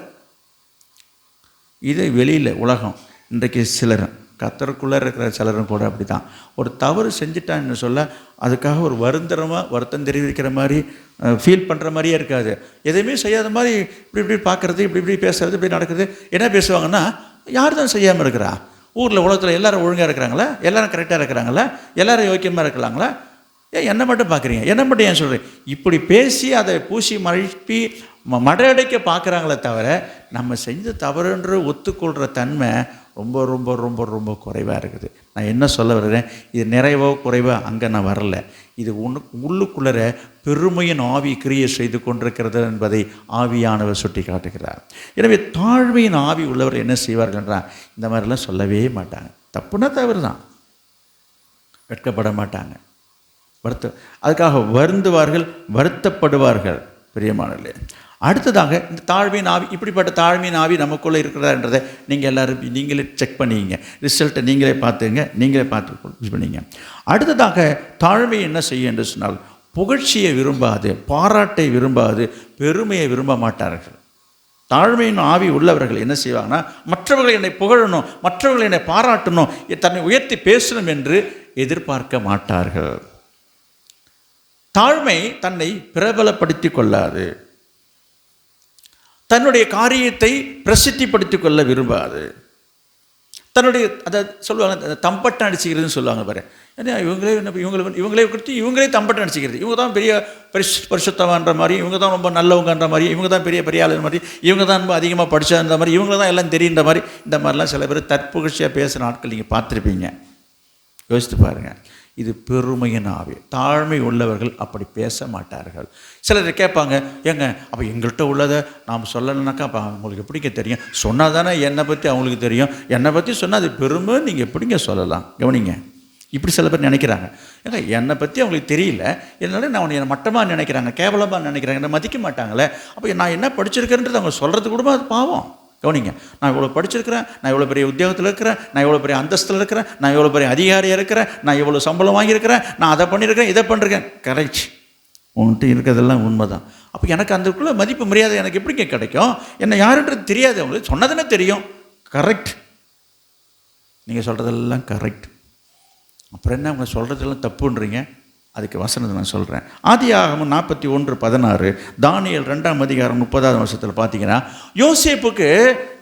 இது வெளியில் உலகம். இன்றைக்கு சிலர் கத்தருக்குள்ளே இருக்கிற சிலரும் கூட அப்படி தான். ஒரு தவறு செஞ்சுட்டான்னு சொல்ல அதுக்காக ஒரு வருத்தம் தெரிவிக்கிற மாதிரி ஃபீல் பண்ணுற மாதிரியே இருக்காது. எதையுமே செய்யாத மாதிரி இப்படி பார்க்குறது, இப்படி பேசுறது, இப்படி நடக்குது. என்ன பேசுவாங்கன்னா, யார் தான் செய்யாமல் இருக்கிறா? ஊரில் உலகத்தில் எல்லோரும் ஒழுங்காக இருக்கிறாங்களா? எல்லோரும் கரெக்டாக இருக்கிறாங்களா? எல்லோரும் யோக்கியமாக இருக்கலாங்களா? என்ன மட்டும் பார்க்குறீங்க, என்ன மட்டும் ஏன் சொல்கிறீங்க? இப்படி பேசி அதை பூசி மழுப்பி மடையடைக்க பார்க்குறாங்களே தவிர நம்ம செஞ்ச தவறுன்ற ஒத்துக்கொள்கிற தன்மை ரொம்ப ரொம்ப ரொம்ப ரொம்ப குறைவாக இருக்குது. நான் என்ன சொல்ல வருகிறேன், இது நிறைவோ குறைவோ அங்கே நான் வரல. இது உள்ளுக்குள்ளே பெருமையின் ஆவி கிரியை செய்து கொண்டிருக்கிறது என்பதை ஆவியானவர் சுட்டி காட்டுகிறார். எனவே தாழ்மையின் ஆவி உள்ளவர் என்ன செய்வார்கள் என்றால் இந்த மாதிரிலாம் சொல்லவே மாட்டாங்க. தப்புனா தவறு தான், வெட்கப்பட மாட்டாங்க, அதுக்காக வருந்துவார்கள், வருத்தப்படுவார்கள். பிரியமானவர்களே, அடுத்ததாக இந்த தாழ்மையின் ஆவி, இப்படிப்பட்ட தாழ்மையின் ஆவி நமக்குள்ளே இருக்கிறதான்றதை நீங்கள் எல்லோரும் நீங்களே செக் பண்ணிங்க, ரிசல்ட்டை நீங்களே பார்த்துங்க, நீங்களே பார்த்து இது பண்ணிங்க. அடுத்ததாக தாழ்மை என்ன செய்யும் என்று சொன்னால், புகழ்ச்சியை விரும்பாது, பாராட்டை விரும்பாது, பெருமையை விரும்ப மாட்டார்கள். தாழ்மையின் ஆவி உள்ளவர்கள் என்ன செய்வாங்கன்னா, மற்றவர்கள் என்னை புகழணும், மற்றவர்கள் என்னை பாராட்டணும், தன்னை உயர்த்தி பேசணும் என்று எதிர்பார்க்க மாட்டார்கள். தாழ்மை தன்னை பிரபலப்படுத்தி கொள்ளாது, தன்னுடைய காரியத்தை பிரசித்திப்படுத்திக் கொள்ள விரும்பாது. தன்னுடைய அதை சொல்லுவாங்க, தம்பட்டம் அடிச்சுக்கிறதுன்னு சொல்லுவாங்க பாரு. ஏன்னா இவங்களே குறித்து இவங்களே தம்பட்டம் அடிச்சுக்கிறது. இவங்க தான் பெரிய பரிசுத்தவான்ற மாதிரி, இவங்க தான் ரொம்ப நல்லவங்கன்ற மாதிரி, இவங்க தான் பெரிய ஆளுன்ற மாதிரி, இவங்க தான் ரொம்ப அதிகமாக படித்தான்ற மாதிரி, இவங்க தான் எல்லாம் தெரியுன்ற மாதிரி, இந்த மாதிரிலாம் சில பேர் தற்புகழ்ச்சியாக பேசுகிற ஆட்கள் நீங்கள் பார்த்துருப்பீங்க. யோசித்து பாருங்கள். இது பெருமையின் ஆவி. தாழ்மை உள்ளவர்கள் அப்படி பேச மாட்டார்கள். சிலர் கேட்பாங்க, ஏங்க அப்போ எங்கள்கிட்ட உள்ளதை நாம் சொல்லலைனாக்கா அப்போ அவங்களுக்கு எப்படிங்க தெரியும்? சொன்னால் தானே என்னை பற்றி அவங்களுக்கு தெரியும், என்னை பற்றி சொன்னால் அது பெருமை நீங்கள் எப்படிங்க சொல்லலாம்? கவனிங்க, இப்படி சில பேர் நினைக்கிறாங்க. ஏங்க என்னை பற்றி அவங்களுக்கு தெரியல, என்னால் நான் என்னை மட்டமாக நினைக்கிறாங்க, கேவலமாக நினைக்கிறாங்க, என்னை மதிக்க மாட்டாங்களே, அப்போ நான் என்ன படிச்சிருக்கேன்றது அவங்க சொல்கிறது கூட அது பாவம். கவனிங்க, நான் இவ்வளோ படிச்சிருக்கிறேன், நான் இவ்வளோ பெரிய உத்தியோகத்தில் இருக்கிறேன், நான் இவ்வளோ பெரிய அந்தஸ்தில் இருக்கிறேன், நான் இவ்வளோ பெரிய அதிகாரியாக இருக்கிறேன், நான் இவ்வளோ சம்பளம் வாங்கியிருக்கிறேன், நான் அதை பண்ணியிருக்கேன், இதை பண்ணிருக்கேன். கரெக்ட், உன்ட்டு இருக்கிறதெல்லாம் உண்மை தான். அப்போ எனக்கு அதுக்குள்ளே மதிப்பு மரியாதை எனக்கு எப்படிங்க கிடைக்கும்? என்ன யாருன்றது தெரியாது, அவங்களுக்கு சொன்னதுன்னு தெரியும். கரெக்ட், நீங்கள் சொல்கிறதெல்லாம் கரெக்ட். அப்புறம் என்ன அவங்க சொல்கிறதெல்லாம் தப்புன்றீங்க? அதுக்கு வசனத்தை நான் சொல்கிறேன். ஆதியாகமம் 41:16, தானியேல் 2ஆம் அதிகாரம் 30ஆவது வருஷத்தில் பார்த்தீங்கன்னா, யோசேப்புக்கு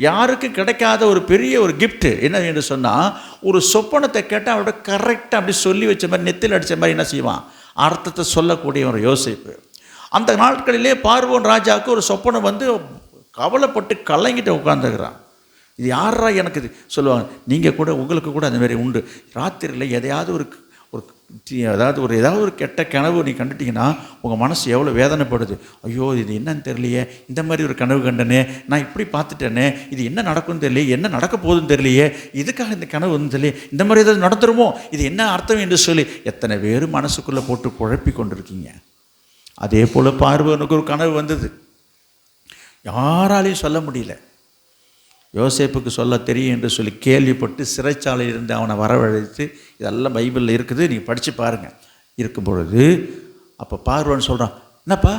யாருக்கும் கிடைக்காத ஒரு பெரிய ஒரு கிஃப்ட்டு என்ன என்று சொன்னால், ஒரு சொப்பனத்தை கேட்டால் அவரோட கரெக்டாக அப்படி சொல்லி வச்ச மாதிரி, நெத்தில் அடித்த மாதிரி என்ன செய்வான், அர்த்தத்தை சொல்லக்கூடிய ஒரு யோசேப்பு. அந்த நாட்களிலே பார்வோன் ராஜாவுக்கு ஒரு சொப்பனம் வந்து கவலைப்பட்டு கலங்கிட்டு உட்காந்துக்கிறான். இது யாரா எனக்கு இது சொல்லுவாங்க. நீங்கள் கூட உங்களுக்கு கூட அந்த மாதிரி உண்டு. ராத்திரியில் எதையாவது ஏதாவது ஒரு கெட்ட கனவு நீ கண்டுட்டிங்கன்னா உங்கள் மனசு எவ்வளோ வேதனைப்படுது. ஐயோ இது என்னன்னு தெரியலையே, இந்த மாதிரி ஒரு கனவு கண்டனே, நான் இப்படி பார்த்துட்டேனே, இது என்ன நடக்கும்னு தெரியலையே, என்ன நடக்க போகுதுன்னு தெரியலையே, இதுக்காக இந்த கனவு வந்து தெரியலையே, இந்த மாதிரி ஏதாவது நடந்துருமோ, இது என்ன அர்த்தம் என்று சொல்லி எத்தனை பேர் மனசுக்குள்ளே போட்டு குழப்பி கொண்டிருக்கீங்க. அதே போல் பார்வோனுக்கு ஒரு கனவு வந்தது, யாராலையும் சொல்ல முடியல. யோசேப்புக்கு சொல்ல தெரியும் என்று சொல்லி கேள்விப்பட்டு சிறைச்சாலையில் இருந்து அவனை வரவழைத்து, இதெல்லாம் பைபிளில் இருக்குது, நீங்கள் படித்து பாருங்கள். இருக்கும் பொழுது அப்போ பார்வோன்னு சொல்கிறான், என்னப்பா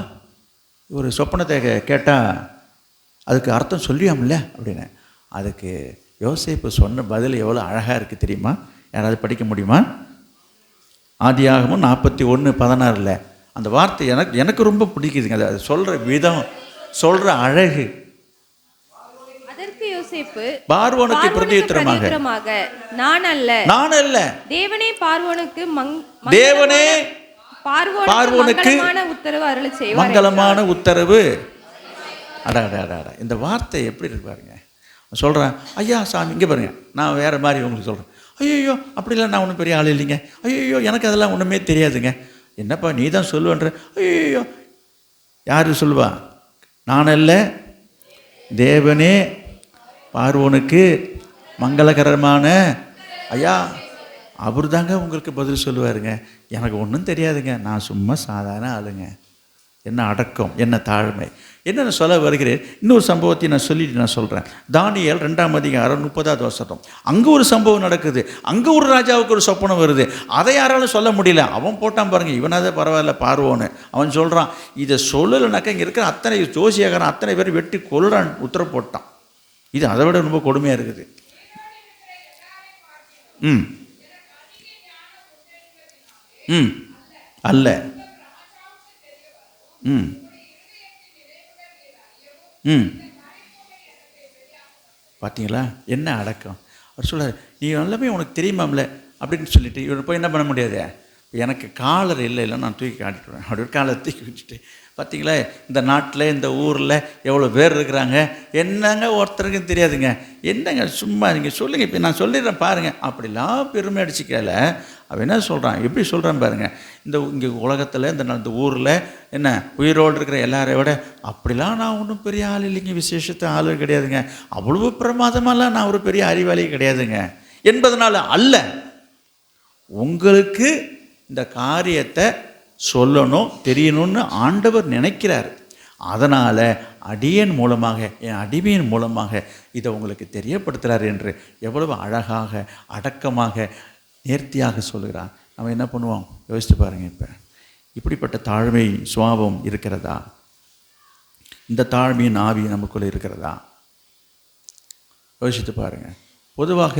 ஒரு சொப்பனத்தை கேட்டால் அதுக்கு அர்த்தம் சொல்லியாமில்ல அப்படின்னு. அதுக்கு யோசேப்பு சொன்ன பதில் எவ்வளோ அழகாக இருக்குது தெரியுமா? யாராவது படிக்க முடியுமா? ஆதியாகமம் 41:16 அந்த வார்த்தை எனக்கு ரொம்ப பிடிக்குதுங்க. அது சொல்கிற விதம், சொல்கிற அழகு. பார்வோனுக்கு பிரதியுத்தரமாக, நான் அல்ல தேவனே பார்வோனுக்கு மங்களமான உத்தரவு. இந்த வார்த்தை எப்படி இருக்கு பாருங்க. சொல்கிறேன், ஐயா சாமி இங்கே பாருங்க, நான் வேறு மாதிரி உங்களுக்கு சொல்கிறேன். ஐயோ அப்படிலாம் நான் ஒன்றும் பெரிய ஆள் இல்லைங்க, ஐயோ எனக்கு அதெல்லாம் ஒன்றுமே தெரியாதுங்க. என்னப்பா நீ தான் சொல்லுவன்ற. ஐயோ யார் சொல்லுவா? நான் அல்ல, தேவனே பார்வோனுக்கு மங்களகரமான. ஐயா அவர் தாங்க உங்களுக்கு பதில் சொல்லுவாருங்க. எனக்கு ஒன்றும் தெரியாதுங்க, நான் சும்மா சாதாரண ஆளுங்க. என்ன அடக்கம், என்ன தாழ்மை, என்னென்ன சொல்ல வருகிறேன். இன்னொரு சம்பவத்தை நான் சொல்லிட்டு நான் சொல்கிறேன். தானியேல் 2ஆம் அதிகாரம் 30ஆவது வசனம். அங்கே ஒரு சம்பவம் நடக்குது. அங்கே ஒரு ராஜாவுக்கு ஒரு சொப்பனம் வருது. அதை யாராலும் சொல்ல முடியல. அவன் போட்டான் பாருங்கள், இவனாவது பரவாயில்ல பார்வோன்னு. அவன் சொல்கிறான், இதை சொல்லலைனாக்கா இங்கே இருக்கிற அத்தனை ஜோசியக்காரன் அத்தனை பேர் வெட்டி கொள்றான் உத்தரவு போட்டான். இது அதை விட ரொம்ப கொடுமையாக இருக்குது. அல்ல. பார்த்தீங்களா என்ன அடக்கம். அவர் சொல்கிறார், நீ எல்லாமே உனக்கு தெரியுமாம்ல அப்படின்னு சொல்லிட்டு இவர் போய் என்ன பண்ண முடியாது. எனக்கு காலர் இல்லை நான் தூக்கி காட்டிட்டுவேன். அப்படி ஒரு காலரை தூக்கி வச்சுட்டு, பார்த்தீங்களா இந்த நாட்டில் இந்த ஊரில் எவ்வளோ பேர் இருக்கிறாங்க, என்னங்க ஒருத்தருக்கும் தெரியாதுங்க, என்னங்க சும்மா நீங்கள் சொல்லுங்கள், இப்போ நான் சொல்லிடுறேன் பாருங்கள், அப்படிலாம் பெருமை அடிச்சுக்கல. அவன் என்ன சொல்கிறான், எப்படி சொல்கிறான் பாருங்கள். இங்கே உலகத்தில் இந்த ஊரில் என்ன உயிரோடு இருக்கிற எல்லாரையும் விட அப்படிலாம் நான் ஒன்றும் பெரிய ஆள் இல்லைங்க, விசேஷத்தை ஆளு கிடையாதுங்க, அவ்வளவு பிரமாதமாலாம் நான் ஒரு பெரிய அறிவாளி கிடையாதுங்க என்பதனால அல்ல, உங்களுக்கு இந்த காரியத்தை சொல்லணும் தெரியணும்னு ஆண்டவர் நினைக்கிறார். அதனால் அடியேன் மூலமாக, என் அடிமையின் மூலமாக இதை உங்களுக்கு தெரியப்படுத்துகிறார் என்று எவ்வளவு அழகாக, அடக்கமாக, நேர்த்தியாக சொல்கிறார். நம்ம என்ன பண்ணுவோம் யோசித்து பாருங்கள். இப்போ இப்படிப்பட்ட தாழ்மை சுபாவம் இருக்கிறதா? இந்த தாழ்மையின் ஆவி நமக்குள்ளே இருக்கிறதா? யோசித்து பாருங்கள். பொதுவாக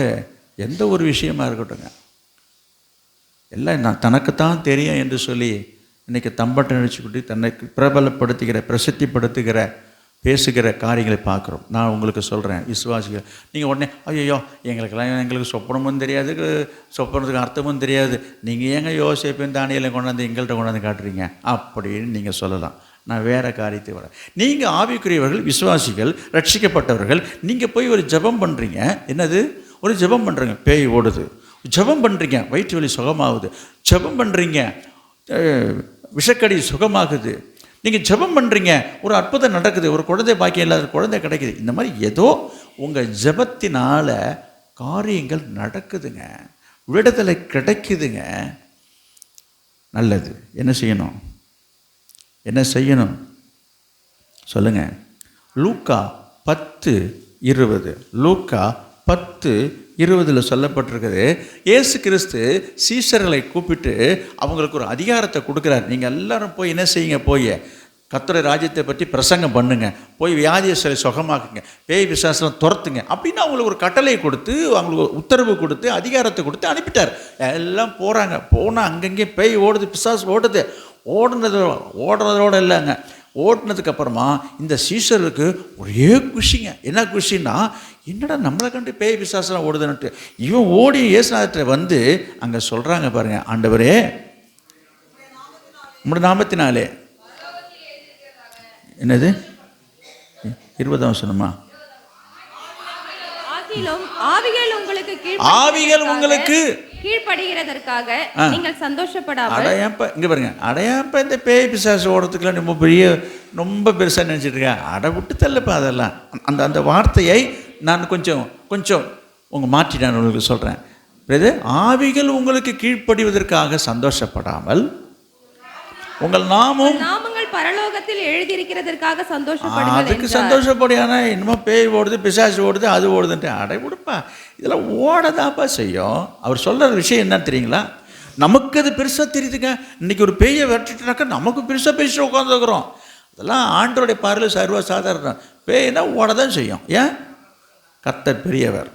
எந்த ஒரு விஷயமா இருக்கட்டுங்க, எல்லாம் நான் தனக்குத்தான் தெரியும் என்று சொல்லி இன்றைக்கி தம்பட்டை அடிச்சுக்கிட்டு தன்னை பிரபலப்படுத்துகிற, பிரசித்திப்படுத்துகிற, பேசுகிற காரியங்களை பார்க்குறோம். நான் உங்களுக்கு சொல்கிறேன், விசுவாசிகள் நீங்கள் உடனே ஐயோ எங்களுக்கு சொப்பனமும் தெரியாது, சொப்பனத்துக்கு அர்த்தமும் தெரியாது, நீங்கள் ஏங்க யோசிப்பேன் தானியலை கொண்டாந்து எங்கள்கிட்ட கொண்டாந்து காட்டுறீங்க அப்படின்னு நீங்கள் சொல்லலாம். நான் வேறு காரியத்தை வரேன். நீங்கள் ஆவிக்குரியவர்கள், விசுவாசிகள், ரட்சிக்கப்பட்டவர்கள், நீங்கள் போய் ஒரு ஜெபம் பண்ணுறீங்க. என்னது? ஒரு ஜெபம் பண்ணுறீங்க, பேய் ஓடுது. ஜெபம் பண்ணுறீங்க, வயிற்று வலி சுகமாகுது. ஜெபம் பண்ணுறீங்க, விஷக்கடி சுகமாகுது. நீங்கள் ஜெபம் பண்ணுறீங்க, ஒரு அற்புதம் நடக்குது, ஒரு குழந்தை பாக்கியம் இல்லாத குழந்தை கிடைக்குது. இந்த மாதிரி ஏதோ உங்கள் ஜெபத்தினால் காரியங்கள் நடக்குதுங்க, விடுதலை கிடைக்குதுங்க. நல்லது. என்ன செய்யணும்? என்ன செய்யணும் சொல்லுங்கள். லூக்கா 10:20, லூக்கா 10:20 சொல்லப்பட்டிருக்குது. இயேசு கிறிஸ்து சீஷர்களை கூப்பிட்டு அவங்களுக்கு ஒரு அதிகாரத்தை கொடுக்குறார். நீங்கள் எல்லாரும் போய் என்ன செய்யுங்க, போய் கர்த்தருடைய ராஜ்யத்தை பற்றி பிரசங்கம் பண்ணுங்க, போய் வியாதியை சுகமாக்குங்க, பேய் பிசாசெல்லாம் துரத்துங்க அப்படின்னு அவங்களுக்கு ஒரு கட்டளையை கொடுத்து, அவங்களுக்கு உத்தரவு கொடுத்து, அதிகாரத்தை கொடுத்து அனுப்பிட்டார். எல்லாம் போகிறாங்க. போனால் அங்கங்கே பேய் ஓடுது, பிசாசு ஓடுது. ஓடுறதோடு இல்லைங்க, ஓட்டினதுக்கப்புறமா இந்த சீஷருக்கு ஒரே குஷிங்க. என்ன குஷின்னா, என்னடா நம்மளை கண்டு பேய் பிசாசெல்லாம் ஓடுதுன்னுட்டு இவன் ஓடி இயேசுநாதர்கிட்ட வந்து அங்கே சொல்கிறாங்க பாருங்கள், ஆண்டவரே உம்முடைய நாமத்தினாலே. என்னது 20 வசனமா? ஆவிகள் உங்களுக்கு கீழ்ப்படுகிறதற்காக நீங்கள் சந்தோஷப்படாமல். அடையாப்ப இங்கே பாருங்க, அடையாப்ப இந்த பேய் பிசாசு ஓடுறதுக்குலாம் ரொம்ப பெருசாக நினச்சிட்டு இருக்கேன். அடை விட்டு தள்ளப்பா அதெல்லாம். அந்த வார்த்தையை நான் கொஞ்சம் உங்கள் மாற்றி நான் உங்களுக்கு சொல்கிறேன். ஆவிகள் உங்களுக்கு கீழ்ப்படிவதற்காக சந்தோஷப்படாமல் உங்கள் நாமங்கள் பரலோகத்தில் எழுதியிருக்கிறதற்காக சந்தோஷப்படுங்கள். அதுக்கு சந்தோஷப்படியானா இன்னமும் பேய் ஓடுது, பிசாசு ஓடுது, அது ஓடுதுன்ட்டு அடை விடுப்பா, இதெல்லாம் ஓடதாப்பா செய்யும். அவர் சொல்கிற விஷயம் என்ன தெரியுங்களா? நமக்கு அது பெருசாக தெரியுதுங்க. இன்றைக்கி ஒரு பேயை விரட்டிட்டுனாக்கா நமக்கு பெருசாக பேசிட்டு உட்காந்துருக்குறோம். அதெல்லாம் ஆண்டோடைய பார்வையில் சர்வசாதாரணம். பேய்னா ஓட தான் செய்யும். ஏன்? கர்த்தர் பெரியவர்.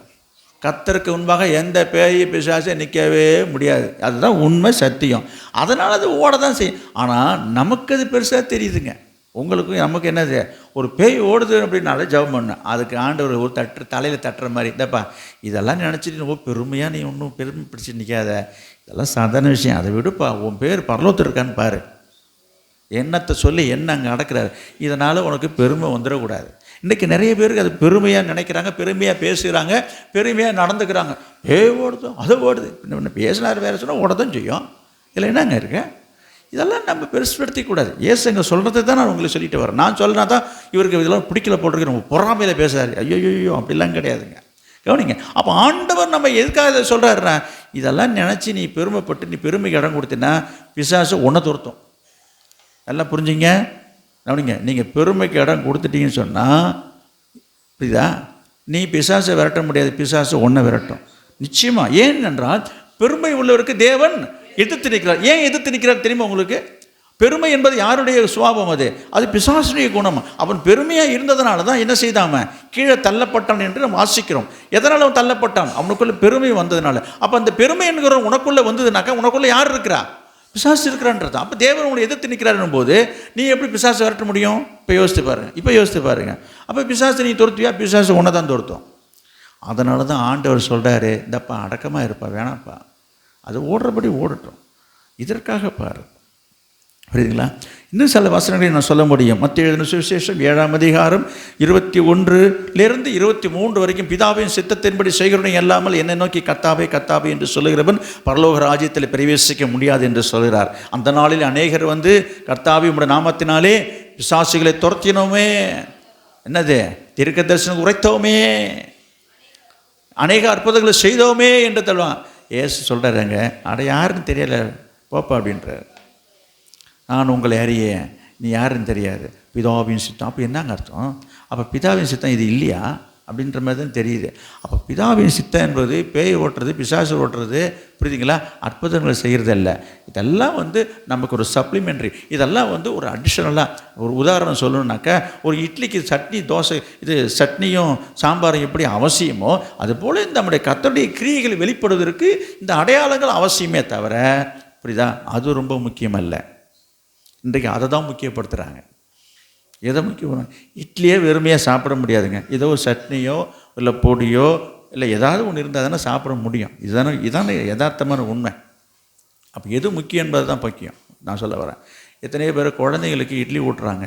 கர்த்தருக்கு முன்பாக எந்த பேய் பிசாசை நிற்கவே முடியாது. அதுதான் உண்மை, சத்தியம். அதனால் அது ஓட தான் செய்யும். ஆனால் நமக்கு அது பெருசாக தெரியுதுங்க. உங்களுக்கும் நமக்கு என்னது, ஒரு பேய் ஓடுது அப்படின்னாலே ஜெபம் பண்ண, அதுக்கு ஆண்டவர் ஒரு தலையில் தட்டுற மாதிரி, இந்தப்பா இதெல்லாம் நினச்சிட்டு ரொம்ப பெருமையாக நீ ஒன்றும் பெருமை பிடிச்சி நிற்காத, இதெல்லாம் சாதாரண விஷயம், அதை விடுப்பா, உன் பேர் பரலோகத்தில் இருக்கான்னு பாரு, எண்ணத்தை சொல்லி என்ன அங்கே நடக்கிறாரு, இதனால் உனக்கு பெருமை வந்துடக்கூடாது. இன்றைக்கி நிறைய பேருக்கு அது பெருமையாக நினைக்கிறாங்க, பெருமையாக பேசுகிறாங்க, பெருமையாக நடந்துக்கிறாங்க. ஓடுதோ அதை ஓடுது, இன்னும் பேசினார் வேறு சொன்னால் ஓடதான் செய்யும். இதில் என்னங்க இருக்கு? இதெல்லாம் நம்ம பெருசுப்படுத்திக்கூடாது. ஏசுங்க சொல்கிறது தான் நான் உங்களுக்கு சொல்லிட்டு வரேன். நான் சொல்லினா தான் இவருக்கு இதெல்லாம் பிடிக்கல போட்டிருக்கு, நம்ம பொறாமையில் பேசுகிறாரு. ஐயோ அப்படிலாம் கிடையாதுங்க. கவனிங்க. அப்போ ஆண்டவர் நம்ம எதுக்காக இதை சொல்கிறாருன்னா, இதெல்லாம் நினச்சி நீ பெருமைப்பட்டு நீ பெருமைக்கு இடம் கொடுத்தீங்கன்னா பிசாசு ஒன்றை துரத்தும். எல்லாம் புரிஞ்சுங்க. கவனிங்க. நீங்கள் பெருமைக்கு இடம் கொடுத்துட்டீங்கன்னு சொன்னால் புரியுதா, நீ பிசாசை விரட்ட முடியாது, பிசாசு ஒன்றை விரட்டும் நிச்சயமாக. ஏனென்றால் பெருமை உள்ளவருக்கு தேவன் எதிர்த்து நிற்கிறார். ஏன் எதிர்த்து நிற்கிறார் தெரியுமா உங்களுக்கு? பெருமை என்பது யாருடைய சுபாவம்? அது பிசாசுடைய குணம். அவன் பெருமையாக இருந்ததுனால தான் என்ன செய்தாம கீழே தள்ளப்பட்டான் என்று நம்ம வாசிக்கிறோம். எதனால் அவன் தள்ளப்பட்டான்? அவனுக்குள்ள பெருமை வந்ததுனால. அப்போ அந்த பெருமை என்கிற உனக்குள்ளே வந்ததுனாக்கா உனக்குள்ளே யார் இருக்கிறா? பிசாசு இருக்கிறான்றது. அப்போ தேவன் உங்களை எதிர்த்து நிற்கிறாருன்னும் போது நீ எப்படி பிசாசு விரட்ட முடியும்? இப்போ யோசித்து பாருங்க. அப்போ பிசாசு நீ துரத்துவியா? பிசாசு ஒன்றை தான் துரத்தும். அதனால தான் ஆண்டவர் சொல்கிறாரு, இந்தப்பா அடக்கமாக இருப்பா, வேணாப்பா, அது ஓடுறபடி ஓடட்டும், இதற்காக பாரு. புரியுதுங்களா? இன்னும் சில வசனங்களை நான் சொல்ல முடியும். மத்திய எழுதின சுவிசேஷம் 7ஆம் அதிகாரம் 21 23 வரைக்கும், பிதாவின் சித்தத்தின்படி செய்கிறவனை அல்லாமல் என்னை நோக்கி கர்த்தாவே கர்த்தாவே என்று சொல்லுகிறவன் பரலோக ராஜ்யத்தில் பிரவேசிக்க முடியாது என்று சொல்கிறார். அந்த நாளில் அநேகர் வந்து கர்த்தாவே உம்முடைய நாமத்தினாலே பிசாசுகளை துரத்தினோமே, என்னது தீர்க்க தரிசனம் உரைத்தோமே, அநேக அற்புதங்களை செய்தோமே என்று சொல்லுவான். ஏசு சொல்கிறாருங்க, அட யாருன்னு தெரியலை போப்பா அப்படின்றார். நான் உங்களை அறியேன், நீ யாருன்னு தெரியாது, பிதாவின் சித்தம். அப்போ என்னங்க அர்த்தம்? அப்போ பிதாவின் சித்தம் இது இல்லையா அப்படின்ற மாதிரி தான் தெரியுது. அப்போ பிதாவின் சித்தம் என்பது பேய் ஓட்டுறது, பிசாசு ஓட்டுறது, புரியுதுங்களா, அற்புதங்களை செய்கிறது இல்லை. இதெல்லாம் நமக்கு ஒரு சப்ளிமெண்ட்ரி, இதெல்லாம் ஒரு அடிஷ்னலாக. ஒரு உதாரணம் சொல்லணுன்னாக்கா, ஒரு இட்லிக்கு சட்னி, தோசை, இது சட்னியும் சாம்பாரும் எப்படி அவசியமோ அதுபோல் நம்முடைய கர்த்தருடைய கிரியைகள் வெளிப்படுவதற்கு இந்த அடையாளங்கள் அவசியமே தவிர, புரியுதா, அது ரொம்ப முக்கியமல்ல. இன்றைக்கு அதை தான் முக்கியப்படுத்துகிறாங்க. எதை முக்கியம்? இட்லியே வெறுமையாக சாப்பிட முடியாதுங்க. ஏதோ ஒரு சட்னியோ இல்லை பொடியோ இல்லை ஏதாவது ஒன்று இருந்தால் தானே சாப்பிட முடியும். இதானே யதார்த்தமான உண்மை. அப்போ எது முக்கியம் என்பது தான் முக்கியம். நான் சொல்ல வரேன், எத்தனையோ பேர் குழந்தைங்களுக்கு இட்லி ஊட்டுறாங்க,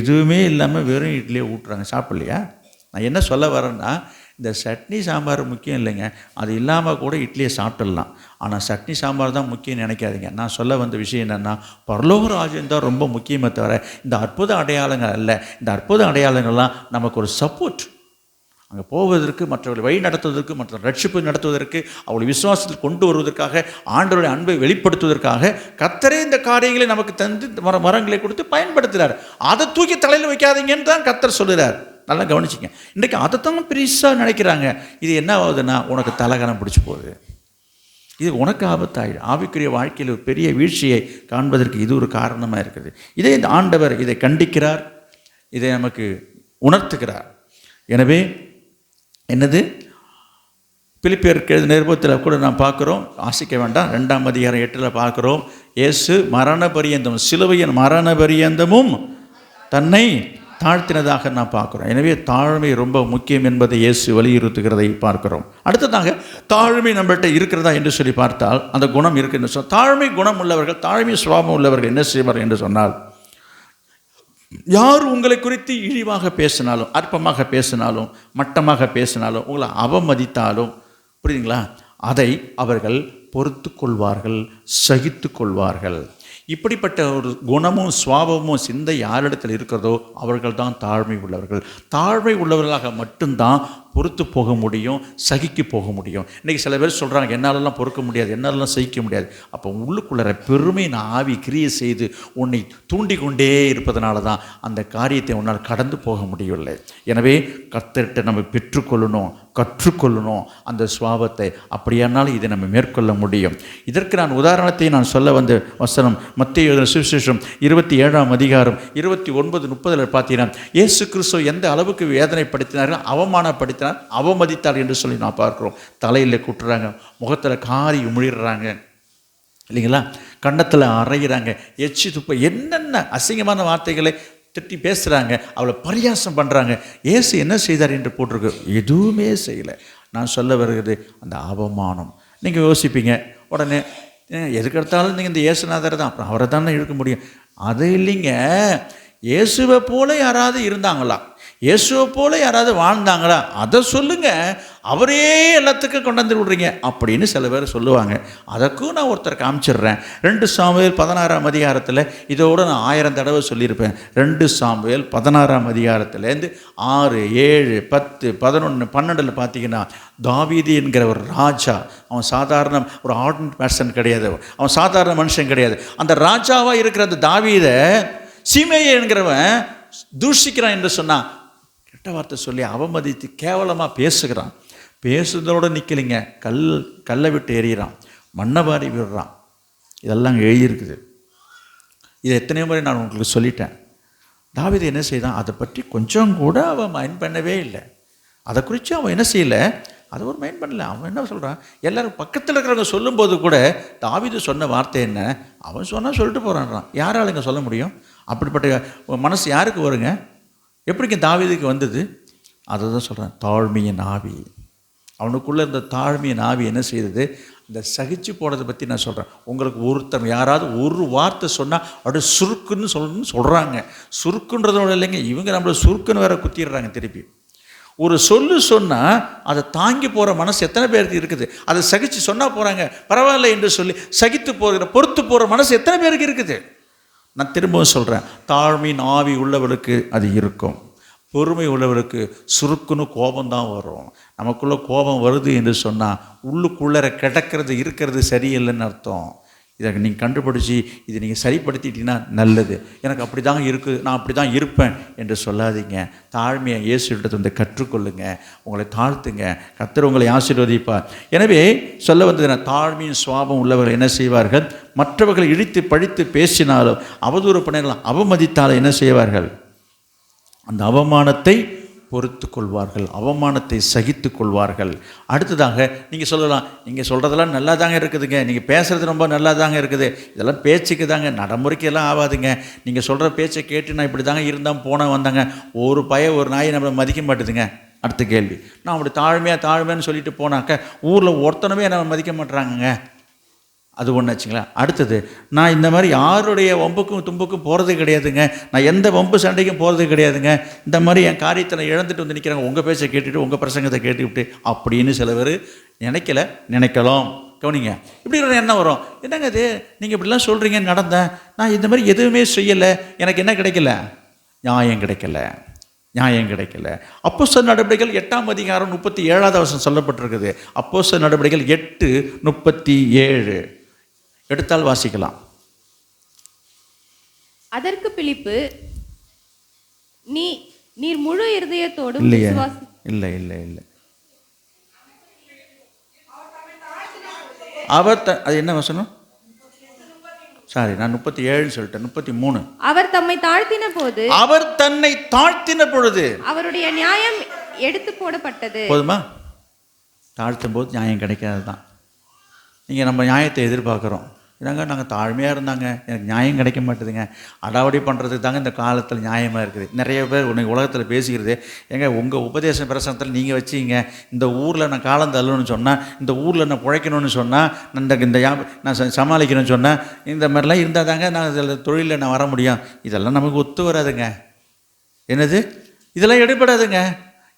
எதுவுமே இல்லாமல் வெறும் இட்லியை ஊட்டுறாங்க, சாப்பிட்லையா? நான் என்ன சொல்ல வரேன்னா, இந்த சட்னி சாம்பார் முக்கியம் இல்லைங்க, அது இல்லாமல் கூட இட்லியை சாப்பிட்டுடலாம். ஆனால் சட்னி சாம்பார் தான் முக்கியம் நினைக்காதீங்க. நான் சொல்ல வந்த விஷயம் என்னென்னா, பரலோக ராஜ்யம் தான் ரொம்ப முக்கியமே தவிர இந்த அற்புத அடையாளங்கள் அல்ல. இந்த அற்புத அடையாளங்கள்லாம் நமக்கு ஒரு சப்போர்ட், அங்கே போவதற்கு, மற்றவர்களை வழி நடத்துவதற்கு, மற்ற ரட்சிப்பு நடத்துவதற்கு, அவருடைய விசுவாசத்தில் கொண்டு வருவதற்காக, ஆண்டவருடைய அன்பை வெளிப்படுத்துவதற்காக கர்த்தரே இந்த காரியங்களை நமக்கு தந்து மரங்களை கொடுத்து பயன்படுத்துகிறார். அதை தூக்கி தலையில் வைக்காதீங்கன்னு தான் கர்த்தர் சொல்லுகிறார். நல்லா கவனிச்சிங்க. இன்றைக்கி அதைத்தான் பெருசாக நினைக்கிறாங்க. இது என்ன ஆகுதுன்னா, உனக்கு தலகணம் பிடிச்சி போகுது, இது உனக்கு ஆபத்தாயிடும். ஆவிக்குரிய வாழ்க்கையில் ஒரு பெரிய வீழ்ச்சியை காண்பதற்கு இது ஒரு காரணமாக இருக்குது. இதே இந்த ஆண்டவர் இதை கண்டிக்கிறார், இதை நமக்கு உணர்த்துகிறார். எனவே என்னது, பிலிப்பியருக்கு எழுதின நிருபத்தில் கூட நாம் பார்க்குறோம், வாசிக்க வேண்டாம், 2ஆம் அதிகாரம் 8 பார்க்குறோம். இயேசு மரண பரியந்தம், சிலுவையின் மரண பரியந்தமும் தன்னை தாழ்த்தினதாக நான் பார்க்குறோம். எனவே தாழ்மை ரொம்ப முக்கியம் என்பதை இயேசு வலியுறுத்துகிறதை பார்க்கிறோம். அடுத்ததாக தாழ்மை நம்மள்கிட்ட இருக்கிறதா என்று சொல்லி பார்த்தால், அந்த குணம் இருக்குது என்று சொன்னால், தாழ்மை குணம் உள்ளவர்கள், தாழ்மை சுபாவம் உள்ளவர்கள் என்ன செய்வார் என்று சொன்னால், யார் உங்களை குறித்து இழிவாக பேசினாலும், அற்பமாக பேசினாலும், மட்டமாக பேசினாலும், உங்களை அவமதித்தாலும், புரியுதுங்களா, அதை அவர்கள் பொறுத்து கொள்வார்கள், சகித்து கொள்வார்கள். இப்படிப்பட்ட ஒரு குணமும் சுவாபமும் சிந்தை யாரிடத்தில் இருக்கிறதோ அவர்கள் தான் தாழ்மை உள்ளவர்கள். தாழ்மை உள்ளவர்களாக மட்டும்தான் பொறுத்து போக முடியும், சகிக்கு போக முடியும். இன்றைக்கி சில பேர் சொல்கிறாங்க, என்னாலெல்லாம் பொறுக்க முடியாது, என்னாலெல்லாம் சகிக்க முடியாது. அப்போ உள்ளுக்குள்ளே பெருமை ஆவி கிரியை செய்து உன்னை தூண்டி கொண்டே இருப்பதனால தான் அந்த காரியத்தை உன்னால் கடந்து போக முடியவில்லை. எனவே கர்த்தர்கிட்ட நம்ம பெற்றுக்கொள்ளணும், கற்றுக்கொள்ளணும் அந்த சுவாபத்தை. அப்படியானாலும் இதை நம்ம மேற்கொள்ள முடியும். இதற்கு நான் உதாரணத்தை நான் சொல்ல வந்த வசனம் மத்தேயு சுவிசேஷம் 27ஆம் அதிகாரம் 29-30 பார்த்தீங்கன்னா, இயேசு கிறிஸ்து எந்த அளவுக்கு வேதனைப்படுத்தினார்கள், அவமானப்படுத்தினார், அவமதித்தார் என்று சொல்லி நான் பார்க்குறோம். தலையில் குட்டுறாங்க, முகத்தில் காரி உமிழ்கிறாங்க இல்லைங்களா, கன்னத்தில் அரைகிறாங்க, எச்சி துப்ப, என்னென்ன அசிங்கமான வார்த்தைகளை திட்டி பேசுகிறாங்க, அவளை பரியாசம் பண்ணுறாங்க. இயேசு என்ன செய்தார் என்று போட்டிருக்கு? எதுவுமே செய்யலை. நான் சொல்ல வருகிறது அந்த அவமானம். நீங்கள் யோசிப்பீங்க உடனே, எதுக்கு எடுத்தாலும் நீங்கள் இந்த இயேசுநாதர் தான், அப்புறம் அவரை தானே இழுக்க முடியும். அது இல்லைங்க, இயேசுவை போல யாராவது இருந்தாங்களா, இயேசுவை போல யாராவது வாழ்ந்தாங்களா, அதை சொல்லுங்கள். அவரே எல்லாத்துக்கும் கொண்டாந்து விடுறீங்க அப்படின்னு சில பேர் சொல்லுவாங்க. அதற்கும் நான் ஒருத்தர் காமிச்சிடுறேன். 2 சாமுவேல் 16ஆம் அதிகாரத்தில், இதோடு நான் 1000 தடவை சொல்லியிருப்பேன். 2 சாமுவேல் 16ஆம் அதிகாரத்துலேருந்து 6, 7, 10, 11, 12 பார்த்தீங்கன்னா, தாவீது என்கிற ஒரு ராஜா, அவன் சாதாரண ஒரு ஆர்டினரி பர்சன் கிடையாது, அவன் சாதாரண மனுஷன் கிடையாது. அந்த ராஜாவாக இருக்கிற அந்த தாவீதை சீமேயி என்கிறவன் தூஷிக்கிறான் என்று சொன்னான். கெட்ட வார்த்தை சொல்லி அவமதித்து கேவலமாக பேசுகிறான். பேசுறதோடு நிற்கலைங்க, கல்லை விட்டு எறிகிறான், மண்ணை வாரி விடுறான். இதெல்லாம் எழுதியிருக்குது. இதை எத்தனையோ முறை நான் உங்களுக்கு சொல்லிட்டேன். தாவீது என்ன செய்தான், அதை பற்றி கொஞ்சம் கூட அவன் மைண்ட் பண்ணவே இல்லை. அதை குறித்து அவன் என்ன செய்யலை, அதை ஒரு மைண்ட் பண்ணல. அவன் என்ன சொல்கிறான், எல்லோரும் பக்கத்தில் இருக்கிறவங்க சொல்லும்போது கூட தாவீது சொன்ன வார்த்தை என்ன, அவன் சொன்னால் சொல்லிட்டு போகிறான்றான். யாராலுங்க சொல்ல முடியும்? அப்படிப்பட்ட மனசு யாருக்கு வருங்க? எப்படிங்க தாவீதுக்கு வந்தது? அதை தான் சொல்கிறேன், தாழ்மையின் ஆவி. அவனுக்குள்ளே இந்த தாழ்மையின் ஆவி என்ன செய்தது, இந்த சகிச்சு போனதை பற்றி நான் சொல்கிறேன். உங்களுக்கு ஒருத்தர் யாராவது ஒரு வார்த்தை சொன்னால் அப்படியே சுருக்குன்னு சொல்கிறாங்க. சுருக்குன்றதோட இல்லைங்க, இவங்க நம்மளை சுருக்குன்னு வேற குத்திடுறாங்க திருப்பி. ஒரு சொன்னால் அதை தாங்கி போகிற மனசு எத்தனை பேருக்கு இருக்குது? அதை சகித்து சொன்னால் போகிறாங்க, பரவாயில்ல என்று சொல்லி சகித்து போகிற, பொறுத்து போகிற மனசு எத்தனை பேருக்கு இருக்குது? நான் திரும்பவும் சொல்கிறேன், தாழ்மையின் ஆவி உள்ளவர்களுக்கு அது இருக்கும். பொறுமை உள்ளவருக்கு சுருக்குன்னு கோபம்தான் வரும். நமக்குள்ளே கோபம் வருது என்று சொன்னால் உள்ளுக்குள்ளே கிடக்கிறது இருக்கிறது சரியில்லைன்னு அர்த்தம். இதை நீங்கள் கண்டுபிடிச்சி இதை நீங்கள் சரிப்படுத்திட்டீங்கன்னா நல்லது. எனக்கு அப்படி தான் இருக்குது, நான் அப்படி தான் இருப்பேன் என்று சொல்லாதீங்க. தாழ்மையை இயேசுவிடத்தை வந்து கற்றுக்கொள்ளுங்க, உங்களை தாழ்த்துங்க, கர்த்தர் உங்களை ஆசீர்வதிப்பார். எனவே சொல்ல வந்தது, தாழ்மையின் சுவாபம் உள்ளவர்கள் என்ன செய்வார்கள்? மற்றவர்களை இழித்து பழித்து பேசினாலும் அவதூறு பண்ணினாலும் அவமதித்தாலும் என்ன செய்வார்கள்? அந்த அவமானத்தை பொறுத்து கொள்வார்கள், அவமானத்தை சகித்து கொள்வார்கள். அடுத்ததாக நீங்கள் சொல்லலாம், நீங்கள் சொல்கிறதெல்லாம் நல்லா தாங்க இருக்குதுங்க, நீங்கள் பேசுகிறது ரொம்ப நல்லா தாங்க இருக்குது, இதெல்லாம் பேச்சுக்கு தாங்க, நடைமுறைக்கு எல்லாம் ஆகாதுங்க. நீங்கள் சொல்கிற பேச்சை கேட்டு நான் இப்படி தாங்க இருந்தால் போன வந்தாங்க, ஒரு நாயை நம்மளை மதிக்க மாட்டுதுங்க. அடுத்த கேள்வி, நான் அப்படி தாழ்மைன்னு சொல்லிட்டு போனாக்க ஊரில் ஒருத்தனவே நம்ம மதிக்க மாட்டுறாங்கங்க. அது ஒன்று ஆச்சுங்களா? அடுத்தது, நான் இந்த மாதிரி யாருடைய வம்புக்கும் தும்புக்கும் போகிறது கிடையாதுங்க, நான் எந்த வம்பு சண்டைக்கும் போகிறது கிடையாதுங்க, இந்த மாதிரி என் காரியத்தை நான் இழந்துட்டு வந்து நிற்கிறாங்க, உங்கள் பேச்சை கேட்டுட்டு உங்கள் பிரசங்கத்தை கேட்டுவிட்டு அப்படின்னு சில பேர் நினைக்கலாம். கவனிங்க, இப்படி ஒரு எண்ணம் வரும். என்னங்க இது, நீங்கள் இப்படிலாம் சொல்கிறீங்கன்னு நடந்தேன், நான் இந்த மாதிரி எதுவுமே செய்யலை, எனக்கு என்ன கிடைக்கல? நியாயம் கிடைக்கல. அப்போஸ்தலர் நடவடிக்கைகள் 8ஆம் அதிகாரம் 37வது வசனம் சொல்லப்பட்டிருக்குது. அப்போஸ்தலர் நடவடிக்கைகள் 8:37 எடுத்தால் வாசிக்கலாம். அதற்கு பிலிப்பு, நீர் முழு இருதயத்தோடும் இல்லையே, இல்லை, அவர் அது என்ன வசனம்? சாரி, நான் 37 சொல்லிட்டேன், 33. அவர் தன்னை தாழ்த்தின பொழுது அவருடைய நியாயம் எடுத்து போடப்பட்டது. போதுமா? தாழ்த்தும் போது நியாயம் கிடைக்காது தான். நீங்கள் நம்ம நியாயத்தை எதிர்பார்க்குறோம். இதாங்க நாங்கள் தாழ்மையாக இருந்தாங்க, எனக்கு நியாயம் கிடைக்க மாட்டேதுங்க, அடாவடி பண்ணுறதுக்கு தாங்க இந்த காலத்தில் நியாயமாக இருக்குது. நிறைய பேர் உலகத்தில் பேசிக்கிறது, எங்க உங்கள் உபதேச பிரசனத்தில் நீங்கள் வச்சிங்க, இந்த ஊரில் நான் காலம் தள்ளணும்னு சொன்னால், இந்த ஊரில் நான் பிழைக்கணும்னு சொன்னால், நான் சமாளிக்கணும்னு சொன்னால், இந்த மாதிரிலாம் இருந்தால் தாங்க நான் இதில் தொழிலில் நான் வர முடியும். இதெல்லாம் நமக்கு ஒத்து வராதுங்க. என்னது, இதெல்லாம் எடுபடாதுங்க,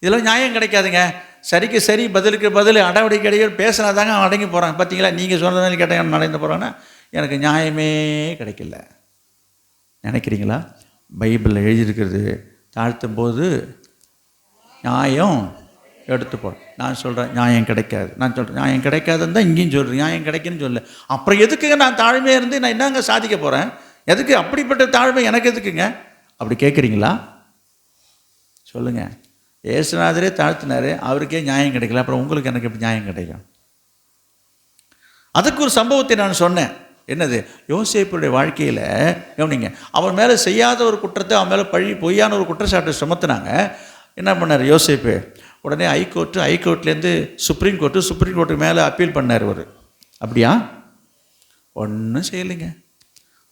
இதெல்லாம் நியாயம் கிடைக்காதுங்க. சரிக்கு சரி, பதிலுக்கு பதில், அடவடிக்கை அடிக்கடி பேசினா தாங்க அவன் அடங்கி போகிறான். பார்த்தீங்களா, நீங்கள் சொன்னதாலும் கேட்டாங்க நடந்து போகிறான்னா எனக்கு நியாயமே கிடைக்கல நினைக்கிறீங்களா? பைபிளில் எழுதியிருக்கிறது, தாழ்த்தும் போது நியாயம் எடுத்து போடும். நான் சொல்கிறேன் நியாயம் கிடைக்காது, நான் சொல்கிறேன் நியாயம் கிடைக்காதுன்னு தான் இங்கேயும் சொல்கிறேன், நியாயம் கிடைக்குன்னு சொல்ல. அப்புறம் எதுக்குங்க நான் தாழ்மையாக இருந்து நான் என்னங்க சாதிக்க போகிறேன்? எதுக்கு அப்படிப்பட்ட தாழ்மை எனக்கு எதுக்குங்க? அப்படி கேட்குறீங்களா? சொல்லுங்கள். இயேசுநாதரே தாழ்த்தினார், அவருக்கே நியாயம் கிடைக்கல, அப்புறம் உங்களுக்கு எனக்கு எப்படி நியாயம் கிடைக்கும்? அதுக்கு ஒரு சம்பவத்தை நான் சொன்னேன். என்னது? யோசேப்புடைய வாழ்க்கையில் கவனிங்க, அவன் மேலே செய்யாத ஒரு குற்றத்தை அவன் மேலே பொய்யான ஒரு குற்றச்சாட்டை சுமத்துனாங்க. என்ன பண்ணார் யோசேப்பு? உடனே ஹைகோர்ட்லேருந்து சுப்ரீம் கோர்ட்டுக்கு மேலே அப்பீல் பண்ணார். ஒரு அப்படியா? ஒன்றும் செய்யலைங்க.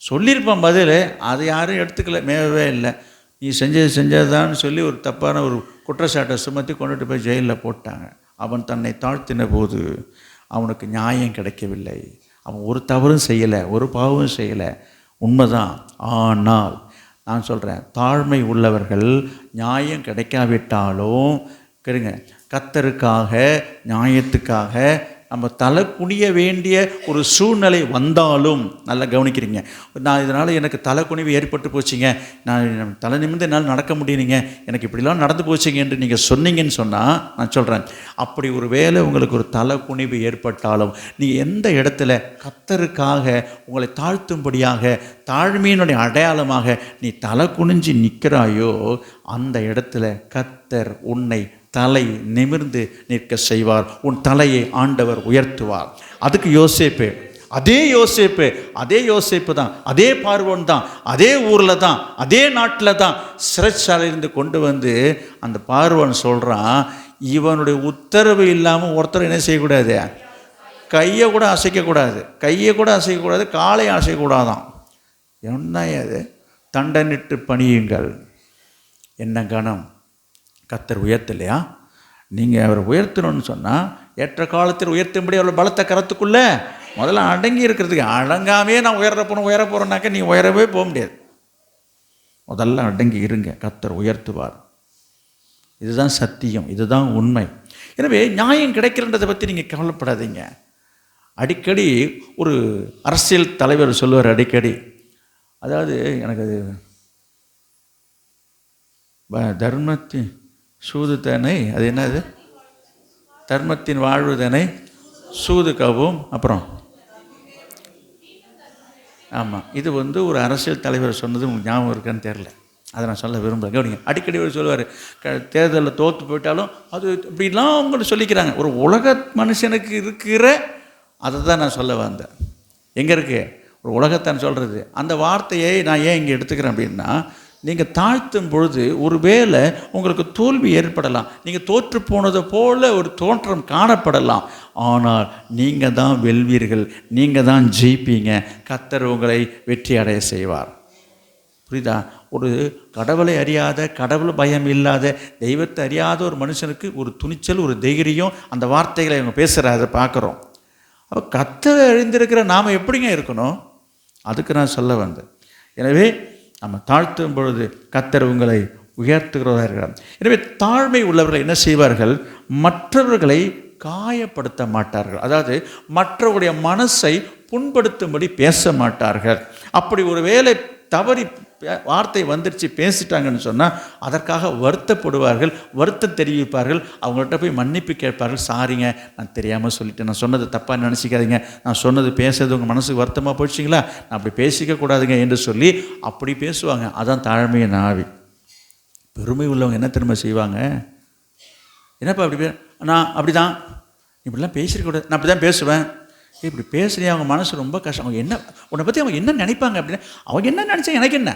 சொல்லியிருப்பான் பதில், அதை யாரும் எடுத்துக்கல, மேவே இல்லை. நீ செஞ்சதுதான்னு சொல்லி ஒரு தப்பான ஒரு குற்றச்சாட்டை சுமத்தி கொண்டுட்டு போய் ஜெயிலில் போட்டாங்க. அவன் தன்னை தாழ்த்தின போது அவனுக்கு நியாயம் கிடைக்கவில்லை. அவன் ஒரு தவறும் செய்யலை, ஒரு பாவமும் செய்யலை, உண்மைதான். ஆனால் நான் சொல்கிறேன், தாழ்மை உள்ளவர்கள் நியாயம் கிடைக்காவிட்டாலும் கேளுங்க, கர்த்தருக்காக நியாயத்துக்காக நம்ம தலை குனிய வேண்டிய ஒரு சூழ்நிலை வந்தாலும், நல்லா கவனிக்கிறீங்க, நான் இதனால் எனக்கு தலை குனிவு ஏற்பட்டு போச்சுங்க, நான் தலை நிமிர்ந்து என்னால் நடக்க முடியலைங்க, எனக்கு இப்படிலாம் நடந்து போச்சுங்க என்று நீங்கள் சொன்னீங்கன்னு சொன்னால், நான் சொல்கிறேன், அப்படி ஒரு வேளை உங்களுக்கு ஒரு தலை குனிவு ஏற்பட்டாலும், நீங்கள் எந்த இடத்துல கர்த்தருக்காக உங்களை தாழ்த்தும்படியாக தாழ்மையினுடைய அடையாளமாக நீ தலை குனிஞ்சு நிற்கிறாயோ, அந்த இடத்துல கர்த்தர் உன்னை தலை நிமிர்ந்து நிற்க செய்வார். உன் தலையை ஆண்டவர் உயர்த்துவார். அதுக்கு அதே யோசேப்பு தான், அதே பார்வோன் தான், அதே ஊரில் தான், அதே நாட்டில் தான் சிறைச்சாலையிலிருந்து கொண்டு வந்து அந்த பார்வோன் சொல்கிறான், இவனுடைய உத்தரவு இல்லாமல் ஒருத்தர் என்ன செய்யக்கூடாது? கையை கூட அசைக்கக்கூடாது, காலை அசைக்கக்கூடாதான். என்ன அது? தண்டனிட்டு பணியுங்கள். என்ன கணம்? கர்த்தர் உயர்த்தலையா? நீங்கள் அவரை உயர்த்தணும்னு சொன்னால், ஏற்ற காலத்தில் உயர்த்தும்படி அவரை பலத்த கரத்துக்குள்ளே முதல்ல அடங்கி இருக்கிறதுக்கு. அடங்காமே நான் உயர போகிறேன்னாக்க நீங்கள் உயரவே போக முடியாது. முதல்ல அடங்கி இருங்க, கர்த்தர் உயர்த்துவார். இதுதான் சத்தியம், இதுதான் உண்மை. எனவே நியாயம் கிடைக்கிறன்றதை பற்றி நீங்கள் கவலைப்படாதீங்க. அடிக்கடி ஒரு அரசியல் தலைவர் சொல்லுவார், அடிக்கடி, அதாவது எனக்கு அது தர்மத்தின் சூதுதனை, அது என்னது? தர்மத்தின் வாழ்வுதனை சூது கவும், அப்புறம் ஆமாம், இது ஒரு அரசியல் தலைவர் சொன்னது உங்களுக்கு ஞாபகம் இருக்கான்னு தெரில, அதை நான் சொல்ல விரும்பல. கவனிங்க, அடிக்கடி அவர் சொல்லுவார், தேர்தலில் தோற்று போயிட்டாலும் அது இப்படிலாம் அவங்கள்ட்ட சொல்லிக்கிறாங்க. ஒரு உலக மனுஷனுக்கு இருக்கிற அதை தான் நான் சொல்ல வந்தேன். எங்கே இருக்கு ஒரு உலகத்தான் சொல்கிறது? அந்த வார்த்தையை நான் ஏன் இங்கே எடுத்துக்கிறேன் அப்படின்னா, நீங்கள் தாழ்த்தும் பொழுது ஒருவேளை உங்களுக்கு தோல்வி ஏற்படலாம், நீங்கள் தோற்று போனதை போல் ஒரு தோற்றம் காணப்படலாம். ஆனால் நீங்கள் தான் வெல்வீர்கள், நீங்கள் தான் ஜெயிப்பீங்க. கர்த்தர் உங்களை வெற்றி அடைய செய்வார். புரியுதா? ஒரு கடவுளை அறியாத, கடவுள் பயம் இல்லாத, தெய்வத்தை அறியாத ஒரு மனுஷனுக்கு ஒரு துணிச்சல், ஒரு தைரியம், அந்த வார்த்தைகளை அவங்க பேசுகிறத பார்க்குறோம். அப்போ கர்த்தரை அறிந்திருக்கிற நாம் எப்படிங்க இருக்கணும்? அதுக்கு நான் சொல்ல வந்தேன். எனவே நம்ம தாழ்த்தும் பொழுது கர்த்தர் உங்களை உயர்த்துகிறவராக இருக்கிறார். எனவே தாழ்மை உள்ளவர்கள் என்ன செய்வார்கள்? மற்றவர்களை காயப்படுத்த மாட்டார்கள். அதாவது மற்றவருடைய மனசை புண்படுத்தும்படி பேச மாட்டார்கள். அப்படி ஒரு வேளை தவறி வார்த்தை வந்துருச்சு, பேசிட்டாங்கன்னு சொன்னால் அதற்காக வருத்தப்படுவார்கள், வருத்தம் தெரிவிப்பார்கள். அவங்கள்ட்ட போய் மன்னிப்பு கேட்பார்கள். சாரிங்க, நான் தெரியாமல் சொல்லிட்டேன், நான் சொன்னது தப்பாக நினச்சிக்காதீங்க, நான் சொன்னது பேசுறது உங்கள் மனசுக்கு வருத்தமாக போயிடுச்சிங்களா, நான் அப்படி பேசிக்கக்கூடாதுங்க என்று சொல்லி அப்படி பேசுவாங்க. அதான் தாழ்மையின் ஆவி. பெருமை உள்ளவங்க என்ன திரும்ப செய்வாங்க? என்னப்பா அப்படி நான் அப்படி தான், இப்படிலாம் பேசிருக்கக்கூடாது, நான் அப்படி தான் பேசுவேன். இப்படி பேசுகிறேன், அவங்க மனசு ரொம்ப கஷ்டம். அவங்க என்ன, உன்னை பற்றி அவங்க என்ன நினைப்பாங்க அப்படின்னா, அவங்க என்ன நினச்சா எனக்கு என்ன?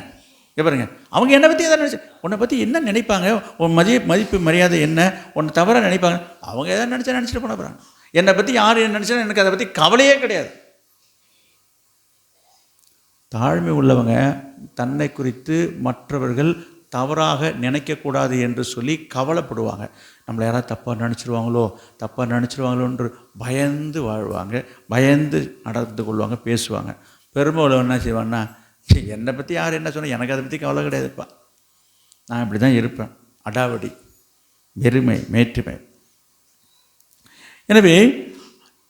பாருங்க, அவங்க என்னை பற்றி எதாவது நினச்சி, உன்னை பற்றி என்ன நினைப்பாங்க, உன் மதிப்பு மரியாதை என்ன, உன்னை தவறாக நினைப்பாங்க. அவங்க எதாவது நினச்சிட்டு போன போகிறாங்க. என்னை பற்றி யார் என்ன நினச்சா எனக்கு அதை பற்றி கவலையே கிடையாது. தாழ்மை உள்ளவங்க தன்னை குறித்து மற்றவர்கள் தவறாக நினைக்கக்கூடாது என்று சொல்லி கவலைப்படுவாங்க. நம்மளை யாராவது தப்பாக நினச்சிருவாங்களோன்று பயந்து வாழ்வாங்க, பயந்து நடந்து கொள்வாங்க, பேசுவாங்க. பெருமை உள்ளவன் என்ன செய்வான்னா, என்னை பற்றி யார் என்ன சொன்னால் எனக்கு அதை பற்றி கவலை கிடையாதுப்பா, நான் இப்படி தான் இருப்பேன். அடாவடி, பெருமை, மேற்றுமை. எனவே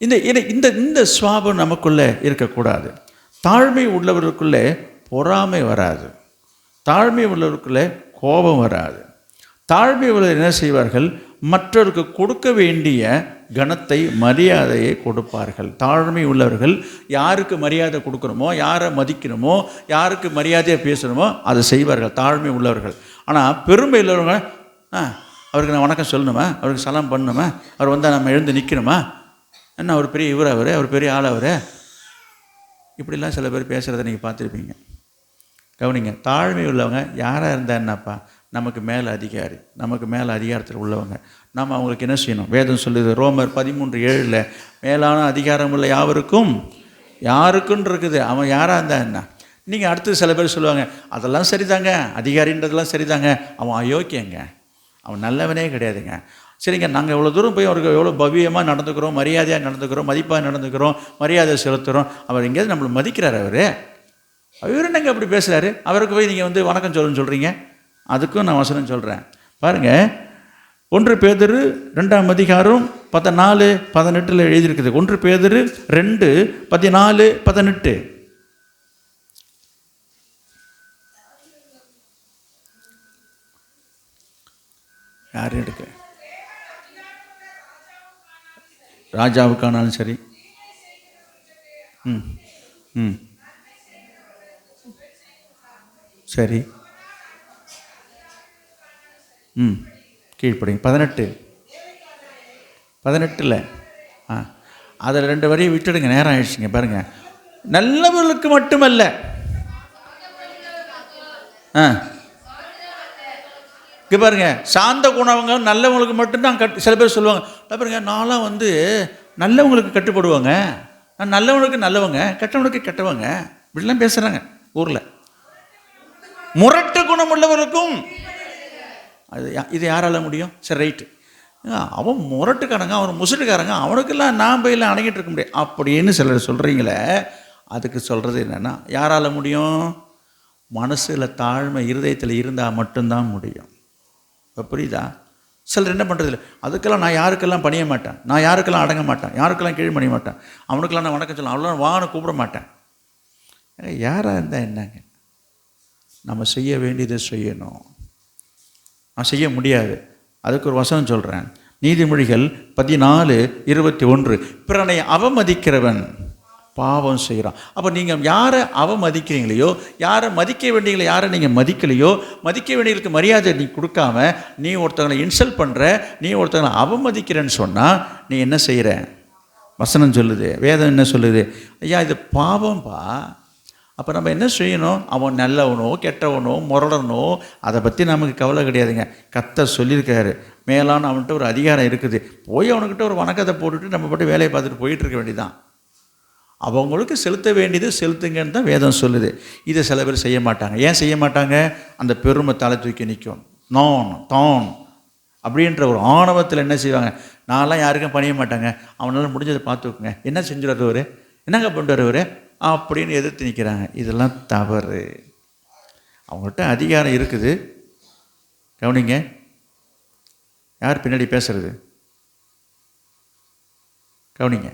இந்த இந்த இந்த சுவாபம் நமக்குள்ளே இருக்கக்கூடாது. தாழ்மை உள்ளவர்களுக்குள்ளே பொறாமை வராது, தாழ்மை உள்ளவர்களுக்குள்ளே கோபம் வராது. தாழ்மை உள்ளவர் என்ன செய்வார்கள்? மற்றவருக்கு கொடுக்க வேண்டிய கனத்தை, மரியாதையை கொடுப்பார்கள். தாழ்மை உள்ளவர்கள் யாருக்கு மரியாதை கொடுக்கணுமோ, யாரை மதிக்கணுமோ, யாருக்கு மரியாதையாக பேசணுமோ அதை செய்வார்கள், தாழ்மை உள்ளவர்கள். ஆனால் பெருமை உள்ளவங்க, அவருக்கு நான் வணக்கம் சொல்லணுமா, அவருக்கு சலாம் பண்ணணுமா, அவர் வந்தால் நம்ம எழுந்து நிற்கணுமா, என்ன அவர் பெரிய இவர், அவர் பெரிய ஆள், இப்படிலாம் சில பேர் பேசுகிறத நீங்கள் பார்த்துருப்பீங்க. கவனிங்க, தாழ்மை உள்ளவங்க யாராக இருந்தால் என்னப்பா, நமக்கு மேலே அதிகாரி, நமக்கு மேலே அதிகாரத்தில் உள்ளவங்க, நாம் அவங்களுக்கு என்ன செய்யணும்? வேதம் சொல்லுது, ரோமர் 13:7, மேலான அதிகாரம் உள்ள யாருக்குன்னு இருக்குது. அவன் யாராக இருந்தால் என்ன? நீங்கள் அடுத்து சில பேர் சொல்லுவாங்க, அதெல்லாம் சரிதாங்க, அதிகாரின்றதெல்லாம் சரிதாங்க, அவன் அயோக்கியங்க, அவன் நல்லவனே கிடையாதுங்க. சரிங்க, நாங்கள் எவ்வளோ தூரம் போய் அவருக்கு எவ்வளோ பவ்யமாக நடந்துக்கிறோம், மரியாதையாக நடந்துக்கிறோம், மதிப்பாக நடந்துக்கிறோம், மரியாதை செலுத்துகிறோம், அவர் எங்கேயாவது நம்மளை மதிக்கிறார்? அவர் என்னங்க அப்படி பேசுகிறாரு? அவருக்கு போய் நீங்கள் வணக்கம் சொல்லுன்னு சொல்கிறீங்க. அதுக்கும் நான் வசனம் சொல்கிறேன் பாருங்கள். 1 பேதுரு 2:14-18 எழுதியிருக்குது. 1 பேதுரு 2:14-18. யார் எடுக்க? ராஜாவுக்கானாலும் சரி, சரி, கீழ்ப்படிங்க. 18 அதில் 2 வரியை விட்டுடுங்க, நேரம் ஆயிடுச்சுங்க. பாருங்கள், நல்லவர்களுக்கு மட்டுமல்ல, இங்கே பாருங்க, சாந்த குணவங்க நல்லவங்களுக்கு மட்டும்தான் சில பேர் சொல்லுவாங்க. பாருங்க, நான்லாம் நல்லவங்களுக்கு கட்டுப்படுவாங்க, நான் நல்லவனுக்கு நல்லவங்க, கெட்டவனுக்கு கெட்டவங்க, இப்படிலாம் பேசுகிறாங்க ஊரில். முரட்டு குணம் உள்ளவர்களுக்கும் இது யாரால முடியும்? சரி, ரைட்டு, அவன் முரட்டுக்காரங்க, அவன் முசுட்டுக்காரங்க, அவனுக்கெல்லாம் நான் போயெல்லாம் அடங்கிட்டு இருக்க முடியாது அப்படின்னு சிலர் சொல்கிறீங்களே. அதுக்கு சொல்கிறது என்னென்னா, யாரால் முடியும்? மனசில் தாழ்மை இருதயத்தில் இருந்தால் மட்டும்தான் முடியும். இப்போ புரியுதா? சிலர் என்ன பண்ணுறதில்ல, அதுக்கெல்லாம் நான் யாருக்கெல்லாம் பணிய மாட்டேன், நான் யாருக்கெல்லாம் அடங்க மாட்டேன், யாருக்கெல்லாம் கீழ் பணிய மாட்டேன், அவனுக்கெல்லாம் நான் வணக்கம் சொல்லலாம், அவ்வளோ வான்னு கூப்பிட மாட்டேன். யாராக இருந்தால் என்னங்க? நம்ம செய்ய வேண்டியதை செய்யணும். நான் செய்ய முடியாது, அதுக்கு ஒரு வசனம் சொல்கிறேன். நீதிமொழிகள் 14:21, பிறனை அவமதிக்கிறவன் பாவம் செய்கிறோம். அப்போ நீங்கள் யாரை அவமதிக்கிறீங்களையோ, யாரை மதிக்க வேண்டியங்களை யாரை நீங்கள் மதிக்கலையோ, மதிக்க வேண்டியவங்களுக்கு மரியாதை நீ கொடுக்காம நீ ஒருத்தவங்களை இன்சல்ட் பண்ணுற, நீ ஒருத்தவங்களை அவமதிக்கிறேன்னு சொன்னால் நீ என்ன செய்கிற? வசனம் சொல்லுது, வேதம் என்ன சொல்லுது? ஐயா இது பாவம்பா. அப்போ நம்ம என்ன செய்யணும்? அவன் நல்லவனோ கெட்டவனோ முரடனோ அதை பற்றி நமக்கு கவலை கிடையாதுங்க. கர்த்தர் சொல்லியிருக்காரு, மேலான அவன்கிட்ட ஒரு அதிகாரம் இருக்குது. போய் அவனுக்கிட்ட ஒரு வணக்கத்தை போட்டுட்டு நம்ம பாட்டு வேலையை பார்த்துட்டு போயிட்டு இருக்க வேண்டியதான். அவங்களுக்கு செலுத்த வேண்டியது செலுத்துங்கன்னு தான் வேதம் சொல்லுது. இதை சில பேர் செய்ய மாட்டாங்க. ஏன் செய்ய மாட்டாங்க? அந்த பெருமை தலை தூக்கி நிற்கும். நான் தான் அப்படின்ற ஒரு ஆணவத்தில் என்ன செய்வாங்க? நான்லாம் யாருக்கும் பணிய மாட்டாங்க, அவனால் முடிஞ்சதை பார்த்துக்குங்க, என்ன செஞ்சுறாரு அவர், என்னங்க பண்ணுறாரு அவர் அப்படின்னு எதிர்த்து நிற்கிறாங்க. இதெல்லாம் தவறு. அவங்கள்ட்ட அதிகாரம் இருக்குது. கவனிங்க, யார் பின்னாடி பேசுறது? கவனிங்க,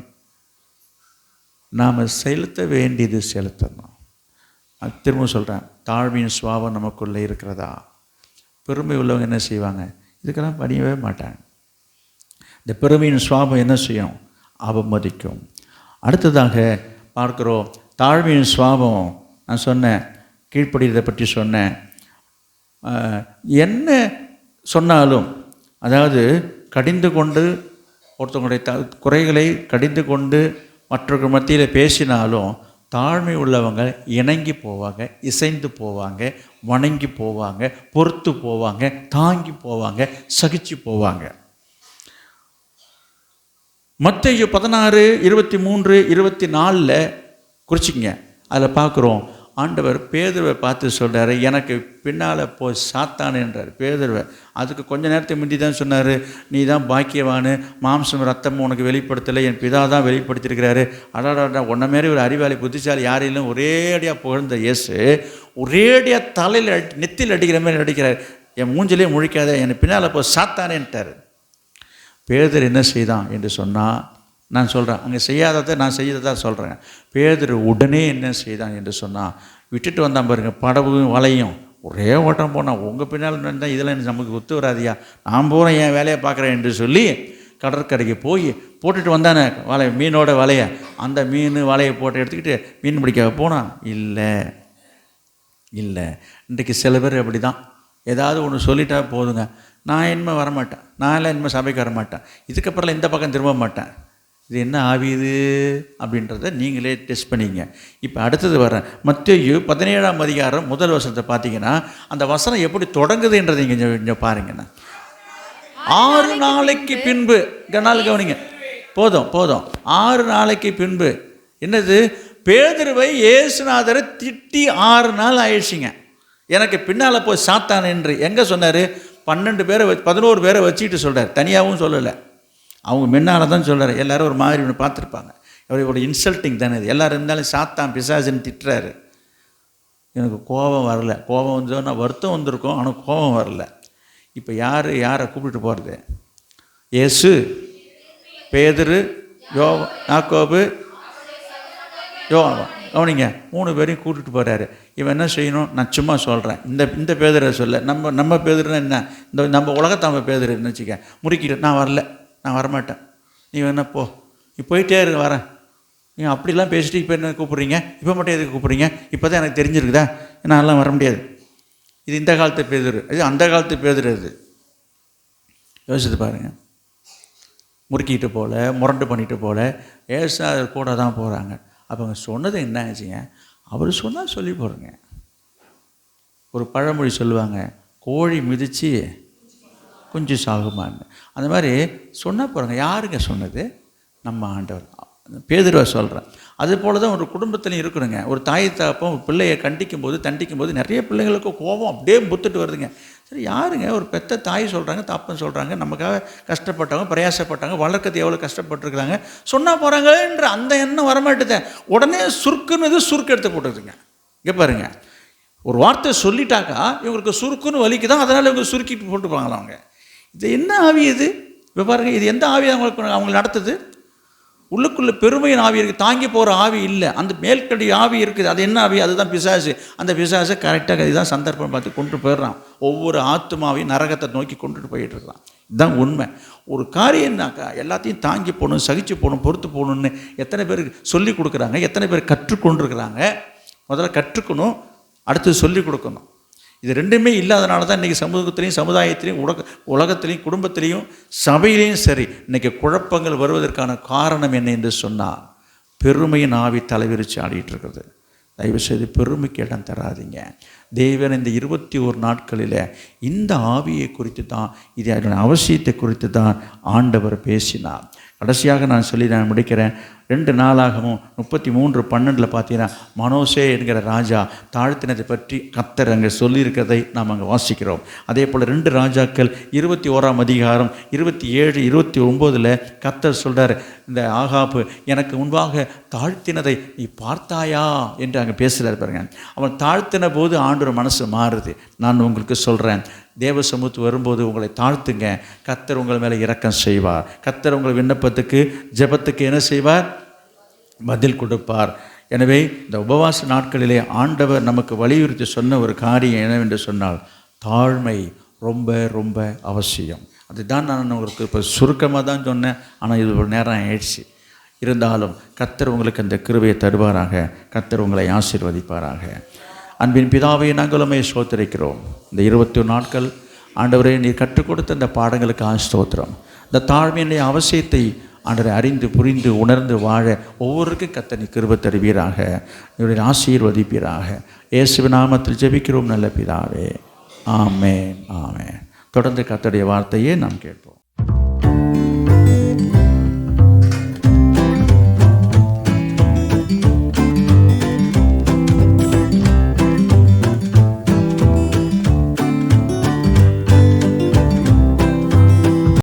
நாம் செலுத்த வேண்டியது செலுத்தணும். நான் திரும்ப சொல்கிறேன், தாழ்மையின் சுபாவம் நமக்குள்ளே இருக்கிறதா? பெருமை உள்ளவங்க என்ன செய்வாங்க? இதுக்கெல்லாம் பணியவே மாட்டாங்க. இந்த பெருமையின் சுபாவம் என்ன செய்யும்? அவமதிக்கும். அடுத்ததாக பார்க்குறோம், தாழ்மையின் சுபாவம். நான் சொன்னேன், கீழ்ப்படியதை பற்றி சொன்னேன். என்ன சொன்னாலும், அதாவது கடிந்து கொண்டு ஒருத்தவங்களுடைய குறைகளை கடிந்து கொண்டு மற்றவர்கள் மத்தியில் பேசினாலும் தாழ்மை உள்ளவங்க இணங்கி போவாங்க, இசைந்து போவாங்க, வணங்கி போவாங்க, பொறுத்து போவாங்க, தாங்கி போவாங்க, சகிச்சு போவாங்க. மத்தேயு 16:23-24 குறிச்சிங்க. அதில் பார்க்குறோம், ஆண்டவர் பேதுருவை பார்த்து சொல்கிறாரு, எனக்கு பின்னால் போய் சாத்தான் என்றார் பேதுருவை. அதுக்கு கொஞ்ச நேரத்துக்கு முந்தி தான் சொன்னார், நீ தான் பாக்கியவானு, மாம்சம் ரத்தம் உனக்கு வெளிப்படுத்தலை, என் பிதா தான் வெளிப்படுத்தியிருக்கிறாரு. அடாடா, உன்ன மாரி ஒரு அறிவாளி புத்திசாலி யாரையும் ஒரேடியாக புகழ்ந்த இயேசு ஒரேடியாக தலையில் நெத்தியில் அடிக்கிற மாதிரி அடிக்கிறார். என் மூஞ்சிலே முழிக்காத, என் பின்னால் போய் சாத்தானேன்ட்டார். பேதுரு என்ன செய்தான் என்று சொன்னால், நான் சொல்கிறேன், அங்கே செய்யாததை நான் செய்யறதா சொல்கிறேன். பேதுரு உடனே என்ன செய்தான் என்று சொன்னால், விட்டுட்டு வந்தான் பாருங்க, படவும் வலையும் ஒரே ஓட்டம் போனான். உங்கள் பின்னால் இருந்தால் இதெல்லாம் நமக்கு ஒத்து வராதியா, நான் போகிறேன் என் வேலையை பார்க்குறேன் என்று சொல்லி கடற்கரைக்கு போய் போட்டுட்டு வந்தானே வலை, மீனோட வலையை. அந்த மீன் வலையை போட்டு எடுத்துக்கிட்டு மீன் பிடிக்க போனான். இல்லை, இன்றைக்கு சில பேர் அப்படி தான். ஏதாவது ஒன்று சொல்லிட்டா போதுங்க, நான் இனிமேல் வரமாட்டேன், நான் எல்லாம் இனிமேல் சபைக்கு வரமாட்டேன், இதுக்கப்புறம் இந்த பக்கம் திரும்ப மாட்டேன். இது என்ன ஆவியுது அப்படின்றத நீங்களே டெஸ்ட் பண்ணிங்க. இப்போ அடுத்தது வரேன், மத்தேயு 17:1 பார்த்தீங்கன்னா அந்த வசனம் எப்படி தொடங்குதுன்றதை இங்கே பாருங்கண்ணா. 6 நாளைக்கு பின்பு, கவனிங்க, போதும் 6 நாளைக்கு பின்பு என்னது? பேதுருவை இயேசுநாதரை திட்டி 6 நாள் ஆயிடுச்சிங்க. எனக்கு பின்னால் போய் சாத்தான் என்று எங்கே சொன்னார்? 11 பேரை வச்சுக்கிட்டு சொல்கிறார், தனியாகவும் சொல்லலை. அவங்க முன்னால் தான் சொல்கிறார். எல்லோரும் ஒரு மாதிரி ஒன்று பார்த்துருப்பாங்க. ஒரு இன்சல்ட்டிங் தானே இது. எல்லோரும் இருந்தாலும் சாத்தான் பிசாசுன்னு திட்டுறாரு. எனக்கு கோபம் வரல. கோபம் வந்தோன்னா வருத்தம் வந்திருக்கும், ஆனால் கோபம் வரல. இப்போ யாரை கூப்பிட்டு போகிறது? இயேசு, பேதுரு, யாக்கோபு, யோவான். கவனிங்க, 3 பேரையும் கூட்டிகிட்டு போகிறாரு. இவன் என்ன செய்யணும்? நான் சும்மா சொல்கிறேன், இந்த பேதுரை சொல்ல, நம்ம பேதுருன்னா என்ன, நம்ம உலகத்தாம பேதுருன்னு வச்சுக்க, முறுக்கிட்டு நான் வரல, நான் வரமாட்டேன், நீ வேணா போ, நீ போயிட்டே இரு, வரேன். நீங்கள் அப்படிலாம் பேசிட்டு இப்போ என்ன கூப்பிட்றீங்க, இப்போ மட்டும் எதுக்கு கூப்பிட்றீங்க, இப்போ தான் எனக்கு தெரிஞ்சிருக்குதா, நான்லாம் வர முடியாது. இது இந்த காலத்து பேதுரு, இது அந்த காலத்து பேதுரு. இது யோசித்து பாருங்கள். முறுக்கிட்டு போல, முரண்டு பண்ணிட்டு போல, ஏசா கூட தான் போகிறாங்க. அப்போ அவங்க சொன்னது என்ன ஆச்சுங்க? அவர் சொன்னால் சொல்லி போடுங்க. ஒரு பழமொழி சொல்லுவாங்க, கோழி மிதித்து குஞ்சு சாகுமான்னு. அந்த மாதிரி சொன்னால் போகிறாங்க. யாருங்க சொன்னது? நம்ம ஆண்டவர். பேதுருவை சொல்கிறேன். அது போல தான் ஒரு குடும்பத்துலையும் இருக்கணுங்க. ஒரு தாய் தாப்பம் பிள்ளையை தண்டிக்கும் போது நிறைய பிள்ளைங்களுக்கு கோபம் அப்படியே புத்துட்டு வருதுங்க. சரி, யாருங்க? ஒரு பெத்த தாய் சொல்கிறாங்க, தாப்பன் சொல்கிறாங்க, நமக்காக கஷ்டப்பட்டவங்க, பிரயாசப்பட்டாங்க, வளர்க்கறது எவ்வளோ கஷ்டப்பட்டுருக்குறாங்க, சொன்னால் போகிறாங்கன்ற அந்த எண்ணம் வரமாட்டுது. உடனே சுருக்குன்னு சுருக்கு எடுத்து போட்டுருதுங்க. இங்கே பாருங்க, ஒரு வார்த்தை சொல்லிட்டாக்கா இவங்களுக்கு சுருக்குன்னு வலிக்குதான், அதனால் இவங்க சுருக்கிட்டு போட்டுப்பாங்களா அவங்க. இது என்ன ஆவி இது? இப்போ பாருங்கள், இது எந்த ஆவி அவங்களுக்கு நடத்துது? உள்ளுக்குள்ளே பெருமையின் ஆவி இருக்குது, தாங்கி போகிற ஆவி இல்லை, அந்த மேல்கடி ஆவி இருக்குது. அது என்ன ஆவி? அதுதான் பிசாசு. அந்த பிசாசை கரெக்டாக இதுதான் சந்தர்ப்பம் பார்த்து கொண்டு போயிடுறான். ஒவ்வொரு ஆத்துமாவையும் நரகத்தை நோக்கி கொண்டுட்டு போயிட்டு இருக்கான். இதுதான் உண்மை. ஒரு காரியம்னாக்கா எல்லாத்தையும் தாங்கி போகணும், சகிச்சு போகணும், பொறுத்து போகணுன்னு எத்தனை பேர் சொல்லி கொடுக்குறாங்க, எத்தனை பேர் கற்றுக்கொண்டிருக்கிறாங்க. முதல்ல கற்றுக்கணும், அடுத்தது சொல்லிக் கொடுக்கணும். இது ரெண்டுமே இல்லாதனால தான் இன்றைக்கி சமூகத்திலையும் சமுதாயத்திலையும் உலகத்திலையும் குடும்பத்திலையும் சபையிலையும் சரி இன்றைக்கி குழப்பங்கள் வருவதற்கான காரணம் என்ன என்று சொன்னால் பெருமையின் ஆவி தலைவிரிச்சு ஆடிட்டு இருக்குது. தயவுசெய்து பெருமைக்கு இடம் தராதிங்க. தேவன் இந்த 21 நாட்களில் இந்த ஆவியை குறித்து தான், இது அதனுடைய அவசியத்தை குறித்து தான் ஆண்டவர் பேசினார். கடைசியாக நான் சொல்லி நான் முடிக்கிறேன். 2 நாளாகவும் 33:12 பார்த்தீங்கன்னா மனோசே என்கிற ராஜா தாழ்த்தினதை பற்றி கர்த்தர் அங்கே சொல்லியிருக்கிறதை நாம் அங்கே வாசிக்கிறோம். அதே போல் 2 ராஜாக்கள் 21ஆம் அதிகாரம் 27, 29 கர்த்தர் சொல்கிறார், இந்த ஆகாப்பு எனக்கு முன்பாக தாழ்த்தினதை நீ பார்த்தாயா என்று அங்கே பேசுகிறார் பாருங்க. அவன் தாழ்த்தின போது ஆண்டவர் மனசு மாறுது. நான் உங்களுக்கு சொல்கிறேன், தேவ சமூகத்து வரும்போது உங்களை தாழ்த்துங்க, கர்த்தர் உங்கள் மேலே இரக்கம் செய்வார். கர்த்தர் உங்கள் விண்ணப்பத்துக்கு ஜெபத்துக்கு என்ன செய்வார்? பதில் கொடுப்பார். எனவே இந்த உபவாச நாட்களிலே ஆண்டவர் நமக்கு வலியுறுத்தி சொன்ன ஒரு காரியம் என்னவென்று சொன்னால் தாழ்மை ரொம்ப ரொம்ப அவசியம். அதுதான் நான் உங்களுக்கு இப்போ சுருக்கமாக தான் சொன்னேன், ஆனால் இது ஒரு நேரம் ஆயிடுச்சு. இருந்தாலும் கர்த்தர் உங்களுக்கு அந்த கிருபையை தருவாராக. கர்த்தர் உங்களை ஆசீர்வதிப்பாராக. அன்பின் பிதாவை நாங்களுமே ஸ்தோத்திரிக்கிறோம். இந்த 21 நாட்கள் ஆண்டவரே நீர் கற்றுக் கொடுத்த இந்த பாடங்களுக்கு ஸ்தோத்திரம். இந்த தாழ்மையினுடைய அவசியத்தை ஆண்டவரை அறிந்து புரிந்து உணர்ந்து வாழ ஒவ்வொருக்கும் கர்த்தர் நீர் கிருபை தருவீராக. இவருடைய ஆசீர்வதிப்பீராக. இயேசுவின் நாமத்தில் ஜெபிக்கிறோம் நல்ல பிதாவே. ஆமென், ஆமென். தொடர்ந்து கர்த்தருடைய வார்த்தையே நாம் கேட்போம்.